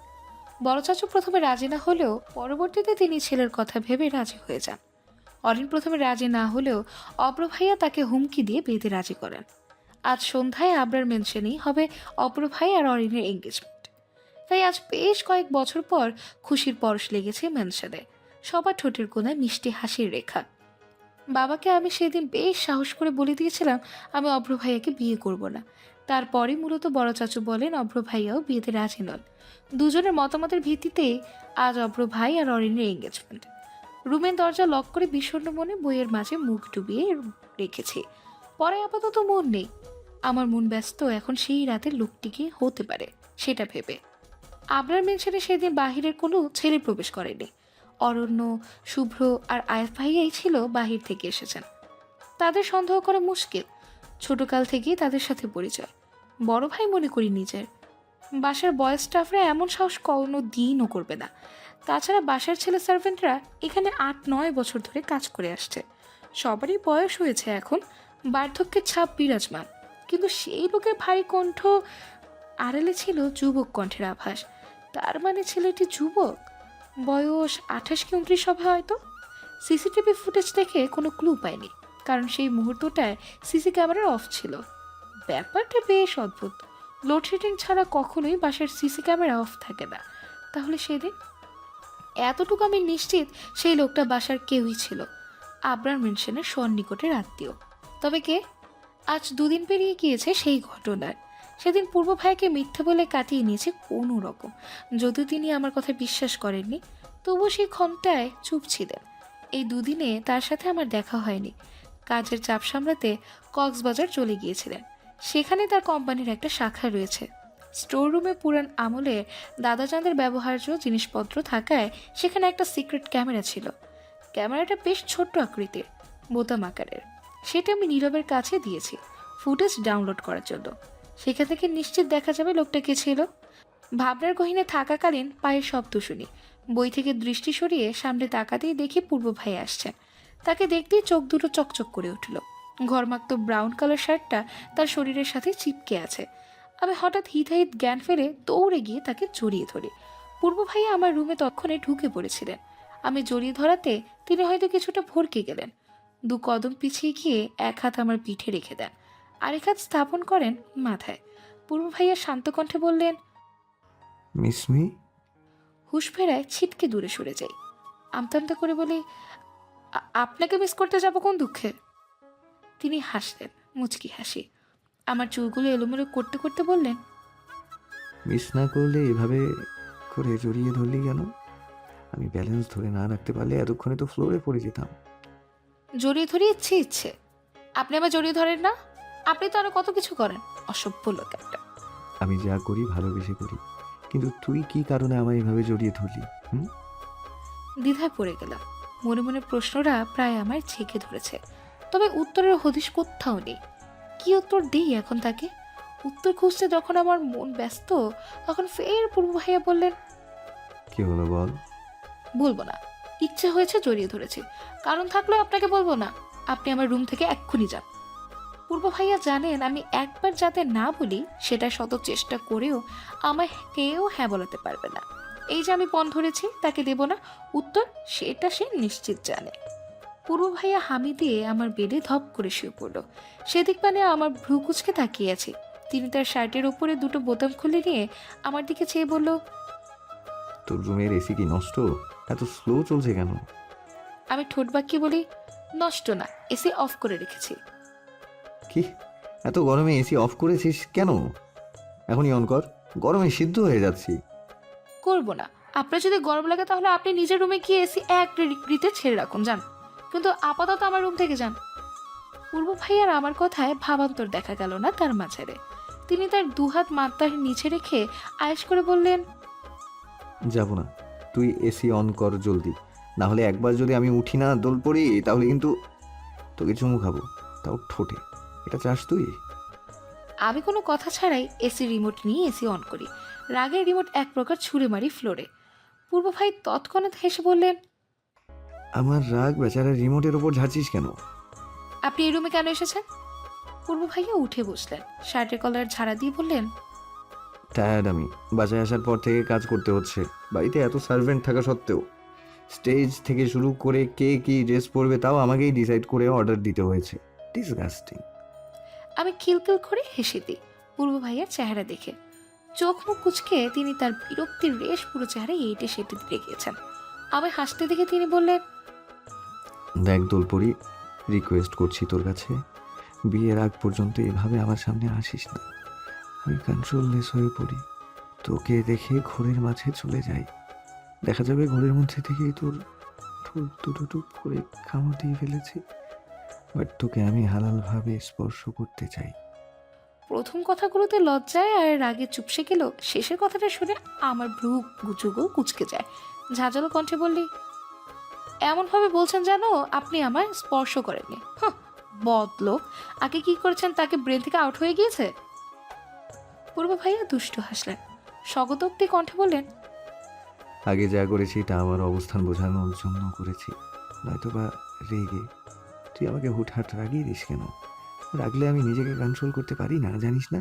বড় চাচু প্রথমে রাজি না হলেও পরবর্তীতে তিনি ছেলের কথা ভেবে রাজি হয়ে যান। অরিন প্রথমে রাজি না হলেও অভ্র ভাইয়া তাকে হুমকি দিয়ে বিয়েতে রাজি করেন। আজ সন্ধ্যায় আবরার মেনশনেই হবে অভ্র ভাই আর অরিনের এঙ্গেজমেন্ট। তাই আজ বেশ কয়েক বছর পর খুশির পরশ লেগেছে মেনশনে। সবার ঠোঁটের কোণায় মিষ্টি হাসির রেখা। বাবাকে আমি সেদিন বেশ সাহস করে বলে দিয়েছিলাম আমি অভ্র ভাইয়াকে বিয়ে করব না। তারপরে মূলত বড় চাচু বলেন অভ্র ভাইয়াও বিয়েতে রাজি নন। দুজনের মতামতের ভিত্তিতে আজ অভ্র ভাই আর অরিনের এঙ্গেজমেন্ট। রুমের দরজা লক করে বিষণ্ণ মনে বইয়ের মাঝে মুখ ডুবিয়ে রেখেছি। পরে আপাতত মন নেই। আমার মন ব্যস্ত এখন সেই রাতের লোকটিকে হতে পারে সেটা ভেবে। আবরার মেনশনে সেদিন বাহিরের কোনো ছেলে প্রবেশ করেনি। অরণ্য, শুভ্র আর আয়েফ ভাইয়াই ছিল বাহির থেকে এসেছেন। তাদের সন্দেহ করা মুশকিল। ছোটকাল থেকেই তাদের সাথে পরিচয়। বড় ভাই মনে করি নিজের। বাসার বয় স্টাফরা এমন সাহস কোনো দিনও করবে না। তাছাড়া বাসার ছেলে সার্ভেন্টরা এখানে ৮-৯ বছর ধরে কাজ করে আসছে। সবারই বয়স হয়েছে এখন, বার্ধক্যের ছাপ বিরাজমান। কিন্তু সেই লোকের ভারী কণ্ঠ আড়ালে ছিল যুবক কণ্ঠের আভাস। তার মানে ছেলেটি যুবক, বয়স 28-29 হবে হয়তো। সিসিটিভি ফুটেজ দেখে কোনো ক্লু পাইনি, কারণ সেই মুহূর্তটায় সিসি ক্যামেরা অফ ছিল। ব্যাপারটা বেশ অদ্ভুত। লোডশেডিং ছাড়া কখনোই বাসার সিসি ক্যামেরা অফ থাকে না। তাহলে সেদিন এতটুকু আমি নিশ্চিত সেই লোকটা বাসার কেউই ছিল, আবরার মেনশনের সন্নিকটের আত্মীয়। তবে কে? আজ 2 দিন পেরিয়ে গিয়েছে সেই ঘটনার। সেদিন পূর্ব ভাইকে মিথ্যে বলে কাটিয়ে নিয়েছে কোনো রকম। যদিও তিনি আমার কথা বিশ্বাস করেননি, তবুও সেই ক্ষণটায় চুপ ছিলেন। এই 2 দিনে তার সাথে আমার দেখা হয়নি। কাজের চাপ সামলাতে কক্সবাজার চলে গিয়েছিলেন। সেখানে তার কোম্পানির একটা শাখা রয়েছে। স্টোর রুমে পুরান আমলে দাদাজানদের ব্যবহার্য জিনিসপত্র থাকায় সেখানে একটা সিক্রেট ক্যামেরা ছিল। ক্যামেরাটা বেশ ছোট্ট আকৃতির, বোতাম আকারের। সেটা আমি নীরবের কাছে দিয়েছি ফুটেজ ডাউনলোড করার জন্য। সেখান থেকে নিশ্চিত দেখা যাবে লোকটা কে ছিল। ভাবনার গহীনে থাকাকালীন পায়ের শব্দ শুনি। বই থেকে দৃষ্টি সরিয়ে সামনে তাকাতেই দেখি পূর্ব ভাই আসছেন। তাকে দেখতেই চোখ দুটো চকচক করে উঠল। ঘরমাক্ত ব্রাউন কালার শার্টটা তার শরীরের সাথে চিপকে আছে। আমি হঠাৎ হিতাহিত জ্ঞান ফেলে দৌড়ে গিয়ে তাকে জড়িয়ে ধরি। পূর্ব ভাইয়া আমার রুমে তৎক্ষণে ঢুকে পড়েছিলেন। আমি জড়িয়ে ধরাতে তিনি হয়তো কিছুটা ভরকে গেলেন। 2 কদম পিছিয়ে গিয়ে এক হাত আমার পিঠে রেখে দেন, আরেক হাত স্থাপন করেন মাথায়। পূর্ব ভাইয়া শান্ত কণ্ঠে বললেন, মিস মি। হুঁশ ফেরায় ছিটকে দূরে সরে যাই। আমতা করে বলি, আপনাকে মিস করতে যাব কোন দুঃখে? তিনি হাসলেন, মুচকি হাসি। আমার চুলগুলো এলোমেলো করতে করতে বললেন, মিস না করলে এভাবে করে জড়িয়ে ধরলি কেন? আমি ব্যালেন্স ধরে না রাখতে পারলে এতক্ষণে তো ফ্লোরে পড়ে যেতাম। জড়িয়ে ধরে ইচ্ছে ইচ্ছে। আপনি আমার জড়িয়ে ধরেন না? আপনি তো আরো কত কিছু করেন। অসভ্য লোক একটা। আমি যা করি ভালোবেসে করি, কিন্তু তুই কি কারণে আমায় এভাবে জড়িয়ে ধরলি? দ্বিধায় পড়ে গেলাম। মনে মনে প্রশ্নটা প্রায় আমার ছেকে ধরেছে, তবে উত্তরের হদিশ কোথাও নেই। কি উত্তর দিই এখন তাকে? উত্তর খুঁজতে যখন আমার মন ব্যস্ত, তখন ফের পূর্ব ভাইয়া বললেন, কি হলো বল? বলবো না। ইচ্ছে হয়েছে জড়িয়ে ধরেছি, কারণ থাকলেও আপনাকে বলবো না। আপনি আমার রুম থেকে এক্ষুনি যান। পূর্ব ভাইয়া জানেন আমি একবার যাতে না বলি সেটা শত চেষ্টা করেও আমায় কেউ হ্যাঁ বলাতে পারবে না। এই যে আমি পণ ধরেছি তাকে দেব না উত্তর, সেটা সে নিশ্চিত জানে। পূর্ব ভাইয়া হামি দিয়ে আমার বেডে ধপ করে শুয়ে পড়ল। সেদিক মানে আমার ভ্রু কুচকে তাকিয়ে আছি। তিনি তার শার্টের উপরে দুটো বোতাম খুলে নিয়ে আমার দিকে চেয়ে বলল, তোর রুমের এসি কি নষ্ট? এত স্লো চলছে কেন? আমি ঠোঁট বাঁকিয়ে বলি, নষ্ট না, এসি অফ করে রেখেছি। কি, এত গরমে এসি অফ করেছিস কেন? এখনই অন কর, গরমে সিদ্ধ হয়ে যাচ্ছি। করবো না। আপনার যদি গরম লাগে তাহলে আপনি নিজের রুমে গিয়ে এসি 1 ডিগ্রিতে ছেড়ে রাখুন, যান। কিন্তু আপাতত আমার রুম থেকে যান। পূর্ব ভাইয়ার আমার কথায় ভাবান্তর দেখা গেল না তার মাঝারে। তিনি তার দুহাত মাথার নিচে রেখে আয়েশ করে বললেন, যাব না, তুই এসি অন কর জলদি, না হলে একবার যদি আমি উঠি না দোল পড়ি তাহলে কিন্তু তোকে চুমু খাবো, তাও ঠোঁটে। এটা চাস তুই? আমি কোনো কথা ছাড়াই এসি রিমোট নিয়ে এসি অন করি। রাগের রিমোট এক প্রকার ছুঁড়ে মারি ফ্লোরে। পূর্ব ভাই তৎক্ষণাৎ হেসে বললেন, আমার রাগ বেচারা রিমোটের ওপর ঝাড়ছিস কেন? আপনি এই রুমে কেন এসেছেন? পূর্ব ভাইয়া উঠে বসলেন, শার্টের কলার ঝাড়া দিয়ে বললেন, টায়ার্ড আমি, বাসায় আসার পর থেকে কাজ করতে হচ্ছে, বাড়িতে এত সার্ভেন্ট থাকা সত্ত্বেও। স্টেজ থেকে শুরু করে কে কি ড্রেস পরবে তাও আমাকেই ডিসাইড করে অর্ডার দিতে হয়েছে। ডিসগাস্টিং। আমি খিলখিল করে হেসে দিই পূর্ব ভাইয়ার চেহারা দেখে। চোখ মুখ কুচকে তিনি তার বিরক্তির রেশ পুরো চেহারায় এইটে সেটে দিয়ে গিয়েছেন। আমি হাসতে দেখে তিনি বললেন, দেখ দোলপরি, রিকোয়েস্ট করছি তোর কাছে, বিয়ের আগ পর্যন্ত এভাবে আমার সামনে আসিস না। আমি কন্ট্রোললেস হয়ে পড়ি, তোকে দেখে ঘোরের মাঝে চলে যাই। দেখা যাবে ঘোরের মধ্যে থেকেই তোর ঠোঁট দুটো টুপ করে কামড় দিয়ে ফেলেছি, বাট তোকে আমি হালালভাবে স্পর্শ করতে চাই। প্রথম কথাগুলোতে লজ্জায় আর রাগে চুপসে গেল। শেষের কথাটা শুনে আমার ভ্রু গুচুগো কুচকে যায়। ঝাঁঝালো কণ্ঠে বললি, এমনভাবে বলছেন যেন আপনি আমায় স্পর্শ করেননি। বদলো, আগে কি করেছেন তাকে ব্রেন থেকে আউট হয়ে গিয়েছে? পূর্ব ভাইয়া দুষ্টু হাসলেন, স্বগতোক্তি কণ্ঠে বললেন, আগে যা করেছি তা আমার অবস্থান বোঝানোর জন্য করেছি, নয়তো বা রেগে। তুই আমাকে হুটহাট রাগিয়ে দিস কেন? রাগলে আমি নিজেকে কন্ট্রোল করতে পারি না, জানিস না?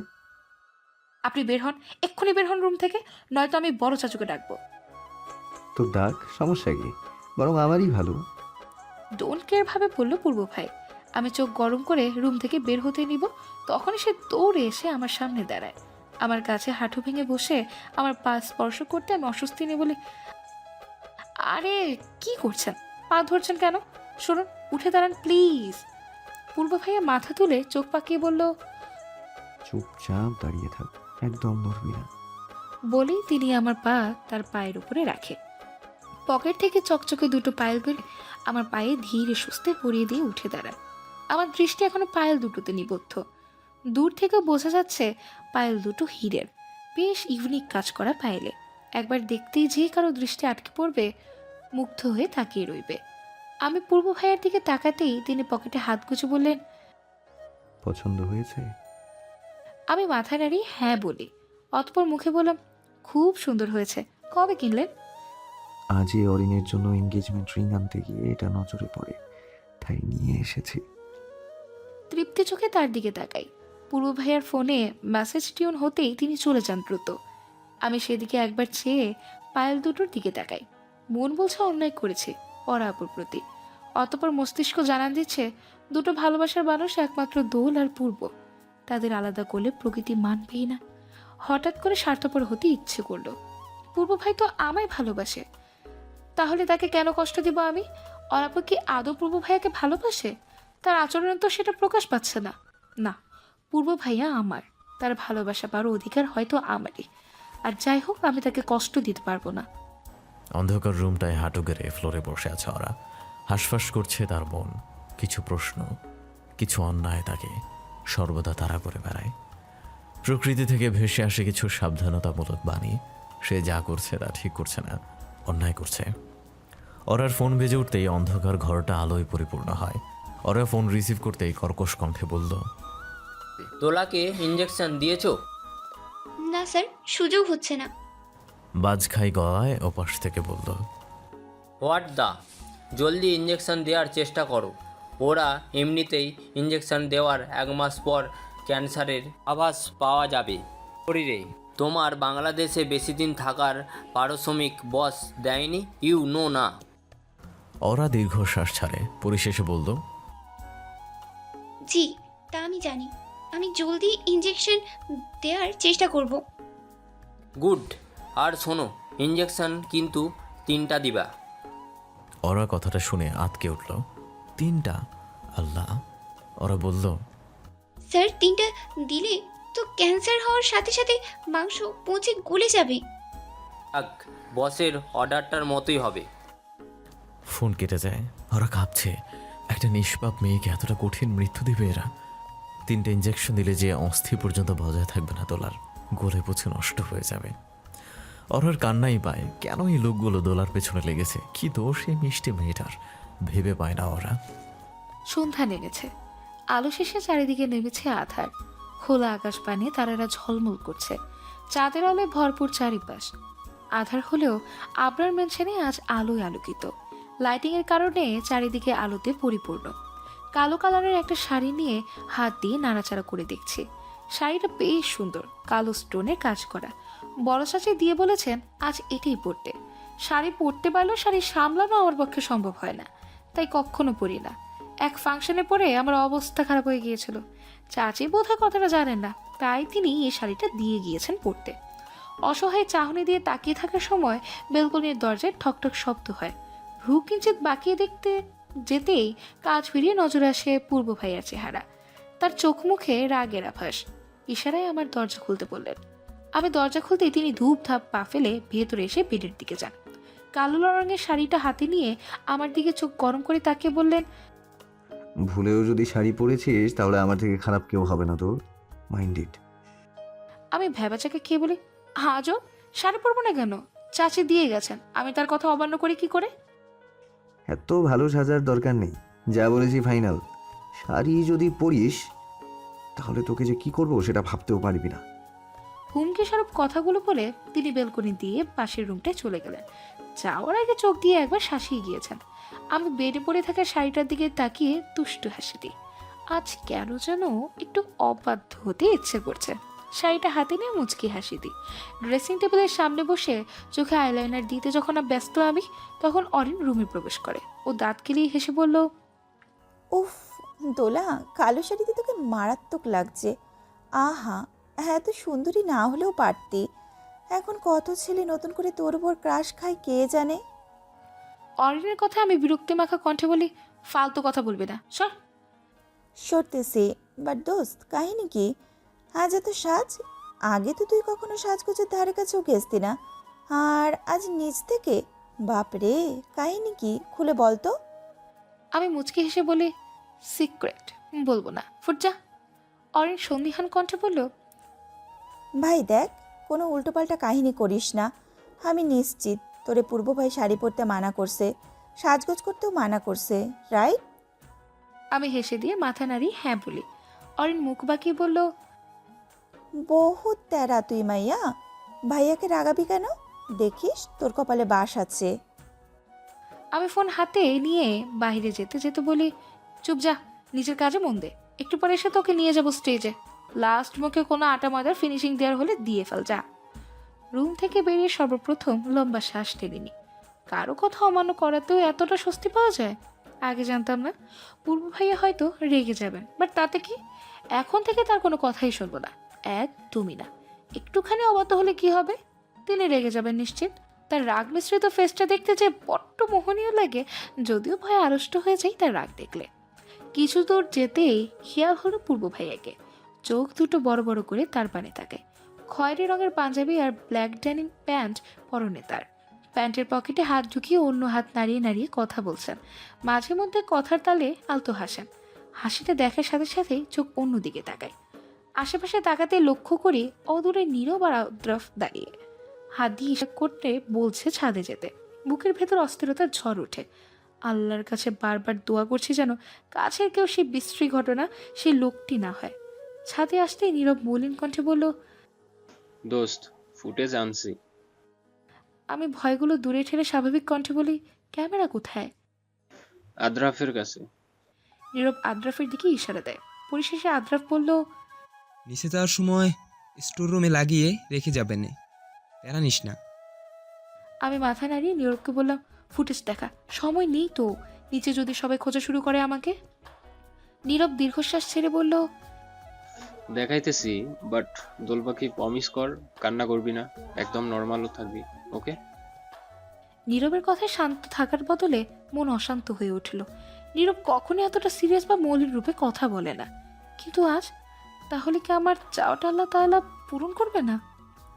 আপনি বের হন, এক্ষুনি বের হন রুম থেকে, নয়তো আমি বড় চাচুকে ডাকবো। তোর ডাক, সমস্যা কি? বরং আমারই ভালো। ডোন্ট কেয়ার ভাবে বলল পূর্ব ভাই। আমি চোখ গরম করে রুম থেকে বের হতে নিব, তখনই সে দৌড়ে এসে আমার সামনে দাঁড়ায়। আমার কাছে হাঁটু ভেঙে বসে আমার পা স্পর্শ করতে আমি অস্বস্তি নিয়ে বলি, আরে কি করছেন? পা ধরছেন কেন? শুনুন, উঠে দাঁড়ান প্লিজ। পূর্ব ভাইয়া মাথা তুলে চোখ পাকিয়ে বলল, চুপচাপ দাঁড়িয়ে থাক, একদম নড়বি না। বলেই তিনি আমার পা তার পায়ের উপরে রাখে। পকেট থেকে চকচকে দুটো পায়েল করে আমার পায়ে ধীরে সুস্থে পরিয়ে দিয়ে উঠে দাঁড়ায়। আমার দৃষ্টি এখনো পায়েল দুটোতে নিবদ্ধ। দূর থেকে বোঝা যাচ্ছে পায়েল দুটো হীরের, বেশ ইউনিক কাজ করা পায়েলে। একবার দেখতেই যে কারো দৃষ্টি আটকে পড়বে, মুগ্ধ হয়ে তাকিয়ে রইবে। আমি পূর্ব ভাইয়ের দিকে তাকাতেই তিনি পকেটে হাত গুজে বললেন, পছন্দ হয়েছে? আমি মাথা নাড়িয়ে হ্যাঁ বলি। অতপর মুখে বললাম, খুব সুন্দর হয়েছে, কবে কিনলেন? আজই অরিনের জন্য এঙ্গেজমেন্ট রিং আনতে গিয়ে এটা নজরে পড়ে, তাই নিয়ে এসেছি। তৃপ্তি চোখে তার দিকে তাকাই। পূর্ব ভাইয়ার ফোনে মেসেজ টিউন হতেই তিনি চলে যান দ্রুত। আমি সেদিকে একবার চেয়ে পায়েল দুটোর দিকে তাকাই। মন বলছে অন্যায় করেছে পরা আপুর প্রতি। অতপর মস্তিষ্ক জানান দিচ্ছে দুটো ভালোবাসার মানুষ একমাত্র দোল আর পূর্ব, তাদের আলাদা করলে প্রকৃতি মানবেই না। হঠাৎ করে স্বার্থপর হতে ইচ্ছে করলো। পূর্ব ভাই তো আমায় ভালোবাসে, তাহলে তাকে কেন কষ্ট দিব আমি? অরাপু কি আদৌ পূর্ব ভাইয়াকে ভালোবাসে? তার আচরণে তো সেটা প্রকাশ পাচ্ছে না। না, পূর্ব ভাইয়া আমার, তার ভালোবাসা পাওয়ার অধিকার হয়তো আমারই। আর যাই হোক, আমি তাকে কষ্ট দিতে পারবো না। অন্ধকার রুমটায় হাঁটু গেড়ে ফ্লোরে বসে আছে ওরা। হাঁসফাঁস করছে তার মন। কিছু প্রশ্ন, কিছু অন্যায় তাকে সর্বদা তাড়া করে বেড়ায়। প্রকৃতি থেকে ভেসে আসে কিছু সাবধানতামূলক বাণী। সে যা করছে তা ঠিক করছে না, অন্যায় করছে। ওরার ফোন বেজে উঠতেই অন্ধকার ঘরটা আলোয় পরিপূর্ণ হয়। ওরা ফোন রিসিভ করতেই কর্কশ কণ্ঠে বলল, দোলাকে ইঞ্জেকশন দিয়েছো? না স্যার, সুযোগ হচ্ছে না। বাজখাই গলায় ওপাশ থেকে বলল, হোয়াট দা, জলদি ইঞ্জেকশন দেওয়ার চেষ্টা করো। ওরা এমনিতেই ইঞ্জেকশন দেওয়ার 1 মাস পর ক্যান্সারের আভাস পাওয়া যাবে শরীরে। তোমার বাংলাদেশে বেশি দিন থাকার পারিশ্রমিক বস দেয়নি, ইউ নো না? ওরা দীর্ঘশ্বাস ছাড়ে, পরিশেষে বলল, জি, তা আমি জানি। আমি জলদি ইঞ্জেকশন দেওয়ার চেষ্টা করব। গুড। আর শোনো, ইঞ্জেকশন কিন্তু 3টা দিবা। ওরা কথাটা শুনে আঁতকে উঠল। 3টা? আল্লাহ! ওরা বলল, স্যার 3টা দিলে তো ক্যান্সার হওয়ার সাথে সাথে মাংস পচে গলে যাবে। থাক, বসের অর্ডারটার মতোই হবে। ফোন কেটে যায়। ওরা কাঁপছে। একটা নিষ্পাপ মেয়েকে এতটা কঠিন মৃত্যু দেবে এরা? 3টে ইঞ্জেকশন দিলে যে অস্থি পর্যন্ত বজায় থাকবে না দোলার, গলে পচে নষ্ট হয়ে যাবে। ওর কান্নাই পায়, কেন এই লোকগুলো দোলার পেছনে লেগেছে? কি দোষ এই মিষ্টি মেয়েটার? ভেবে পায় না ওরা। সন্ধ্যা নেমেছে। আলো শেষে চারিদিকে নেমেছে আধার। খোলা আকাশ পানে তারারা ঝলমল করছে। চাঁদের আলোয় ভরপুর চারিপাশ। আধার হলেও আবরার মেনশনে আজ আলোয় আলোকিত। লাইটিং এর কারণে চারিদিকে আলোতে পরিপূর্ণ। কালো কালারের একটা শাড়ি নিয়ে হাত দিয়ে নাড়াচাড়া করে দেখছি। শাড়িটা বেশ সুন্দর, কালো স্টোনের কাজ করা। বড় চাচি দিয়ে বলেছেন আজ এটাই পরতে। শাড়ি পরতে পারলেও শাড়ি সামলানো আমার পক্ষে সম্ভব হয় না, তাই কখনো পরি না। এক ফাংশনে পরে আমার অবস্থা খারাপ হয়ে গিয়েছিল। চাচি বোধহয় কথাটা জানেন না, তাই তিনি এই শাড়িটা দিয়ে গিয়েছেন পরতে। অসহায় চাহনি দিয়ে তাকিয়ে থাকার সময় বেলকনির দরজায় ঠকঠক শব্দ হয়। ভ্রু কিঞ্চিত বাকিয়ে দেখতে যেতেই কাজ ফিরিয়ে নজরে আসে পূর্ব ভাইয়ার চেহারা। তার চোখ মুখে রাগের আভাস। ইশারায় আমার দরজা খুলতে বললেন। আমি দরজা খুলতেই তিনি ধূপ ধাপ পা ফেলে ভেতরে এসে বেডের দিকে যান। কালো রঙের শাড়িটা হাতে নিয়ে আমার দিকে চোখ গরম করে তাকিয়ে বললেন, ভুলেও যদি শাড়ি পরেছিস তাহলে আমার থেকে খারাপ কেউ হবে না তোর, মাইন্ড ইট। আমি ভেবাচাকে খেয়ে বলি, আজও শাড়ি পরবো না কেন? চাচি দিয়ে গেছেন, আমি তার কথা অমান্য করি কি করে? এত ভালো সাজার দরকার নেই, যা বলেছি ফাইনাল। শাড়ি যদি পরিস তাহলে তোকে যে কি করবো সেটা ভাবতেও পারবি না। হুমকি স্বরূপ কথাগুলো বলে তিনি বেলকনি দিয়ে পাশের রুমটায় চলে গেলেন। যাওয়ার আগে চোখ দিয়ে একবার শাসিয়ে গিয়েছেন। আমি বেডে পড়ে থাকা শাড়িটার দিকে তাকিয়ে তুষ্টু হাসি দিই। আজ কেন যেন একটু অবাধ্য হতে ইচ্ছে করছে। শাড়িটা হাতে নিয়ে মুচকি হাসি দিই। ড্রেসিং টেবিলের সামনে বসে চোখে আইলাইনার দিতে যখন ব্যস্ত আমি, তখন অরিন রুমে প্রবেশ করে। ও দাঁত কেলিয়ে হেসে বলল, উফ দোলা, কালো শাড়িতে তোকে মারাত্মক লাগছে। আহা, এত সুন্দরী না হলেও পারতি। এখন কত ছেলে নতুন করে তোর উপর ক্রাশ খায় কে জানে। অরিনের কথা আমি বিরক্তি মাখা কণ্ঠে বলি, ফালতু কথা বলবে না, সর। সরতেছি, বাট দোস্ত কাহিনী কি? আজ এত সাজ? আগে তো তুই কখনো সাজগোজের ধারে কাছেও গেছতি না, আর আজ নিজ থেকে? বাপরে, কাহিনী কি খুলে বল তো। আমি মুচকি হেসে বলি, সিক্রেট, বলবো না, ফুট যা। অরিন সন্দিহান কণ্ঠে বলল, ভাই দেখ, কোনো উল্টোপাল্টা কাহিনী করিস না। আমি নিশ্চিত তোরে পূর্ব ভাই শাড়ি পরতে মানা করছে, সাজগোজ করতেও মানা করছে, রাইট? আমি হেসে দিয়ে মাথা নাড়ি হ্যাঁ বলি। অরিন মুখ বাঁকিয়ে বলল, বহুত তেরা তুই মাইয়া, ভাইয়াকে রাগাবি কেন? দেখিস তোর কপালে বাস আছে। আমি ফোন হাতে নিয়ে বাইরে যেতে যেতে বলি, চুপ যা, নিজের কাজে মন দে। একটু পরে এসে তোকে নিয়ে যাব স্টেজে। লাস্ট মুখে কোনো আটা ময়দার ফিনিশিং দেওয়ার হলে দিয়ে ফেল, যা। রুম থেকে বেরিয়ে সর্বপ্রথম লম্বা শ্বাস টেনে নি। কারো কথা অমান্য করাতেও এতটা স্বস্তি পাওয়া যায়? আগে জানতাম না। পূর্ব ভাইয়া হয়তো রেগে যাবেন, বাট তাতে কি? এখন থেকে তার কোনো কথাই শুনবো না, একদমই না। একটুখানি অবাধ্য হলে কি হবে? তিনি রেগে যাবেন নিশ্চিত। তার রাগ মিশ্রিত ফেসটা দেখতে যে বড্ড মোহনীয় লাগে, যদিও ভয় আড়ষ্ট হয়ে যায় তার রাগ দেখলে। কিছু দূর যেতেই খেয়াল হলো পূর্ব ভাইয়াকে। চোখ দুটো বড় বড় করে তার পানে তাকায়। খয়েরি রঙের পাঞ্জাবি আর ব্ল্যাক ডেনিম প্যান্ট পরনে তার। প্যান্টের পকেটে হাত ঢুকিয়ে অন্য হাত নাড়িয়ে নাড়িয়ে কথা বলছেন। মাঝে মধ্যে কথার তালে আলতো হাসেন। হাসিটা দেখার সাথে সাথেই চোখ অন্যদিকে তাকায়। আশেপাশে তাকাতে লক্ষ্য করি অদূরে নীরব আর আদ্রাফ দাঁড়িয়ে হাত দিয়ে ইশারা করতে বলছে ছাদে যেতে। বুকের ভেতর অস্থিরতার ঝড় ওঠে। আল্লাহর কাছে বারবার দোয়া করছি যেন কাছের কেউ সেই বিশ্রী ঘটনা, সেই লোকটি না হয়। ছাদে আসতেই নীরব মলিন কণ্ঠে বলল, দোস্ত, ফুটেজ আনছি। আমি ভয়গুলো দূরে ঠেলে স্বাভাবিক কণ্ঠে বলি, ক্যামেরা কোথায়? আদ্রাফের কাছে। নীরব আদ্রাফের দিকে ইশারা দেয়। পরিশেষে আদ্রাফ বলল, নিচে যাওয়ার সময় স্টোর রুমে লাগিয়ে রেখে যাবেন, প্যারা নিস না। আমি মাথা নাড়িয়ে নীরবকে বললাম, ফুটেজ দেখা, সময় নেই তো, নিচে যদি সবাই খোঁজা শুরু করে আমাকে। নীরব দীর্ঘশ্বাস ছেড়ে বলল, দেখাইতেছি, বাট দোল পাখি প্রমিস কর কান্না করবি না, একদম নর্মালও থাকবি, ওকে? নীরবের কথায় শান্ত থাকার বদলে মন অশান্ত হয়ে উঠল। নীরব কখনো এতটা সিরিয়াস বা মৌলিক রূপে কথা বলে না, কিন্তু আজ তাহলে কি আমার চাওয়াটা আল্লাহ তাআলা পূরণ করবে না?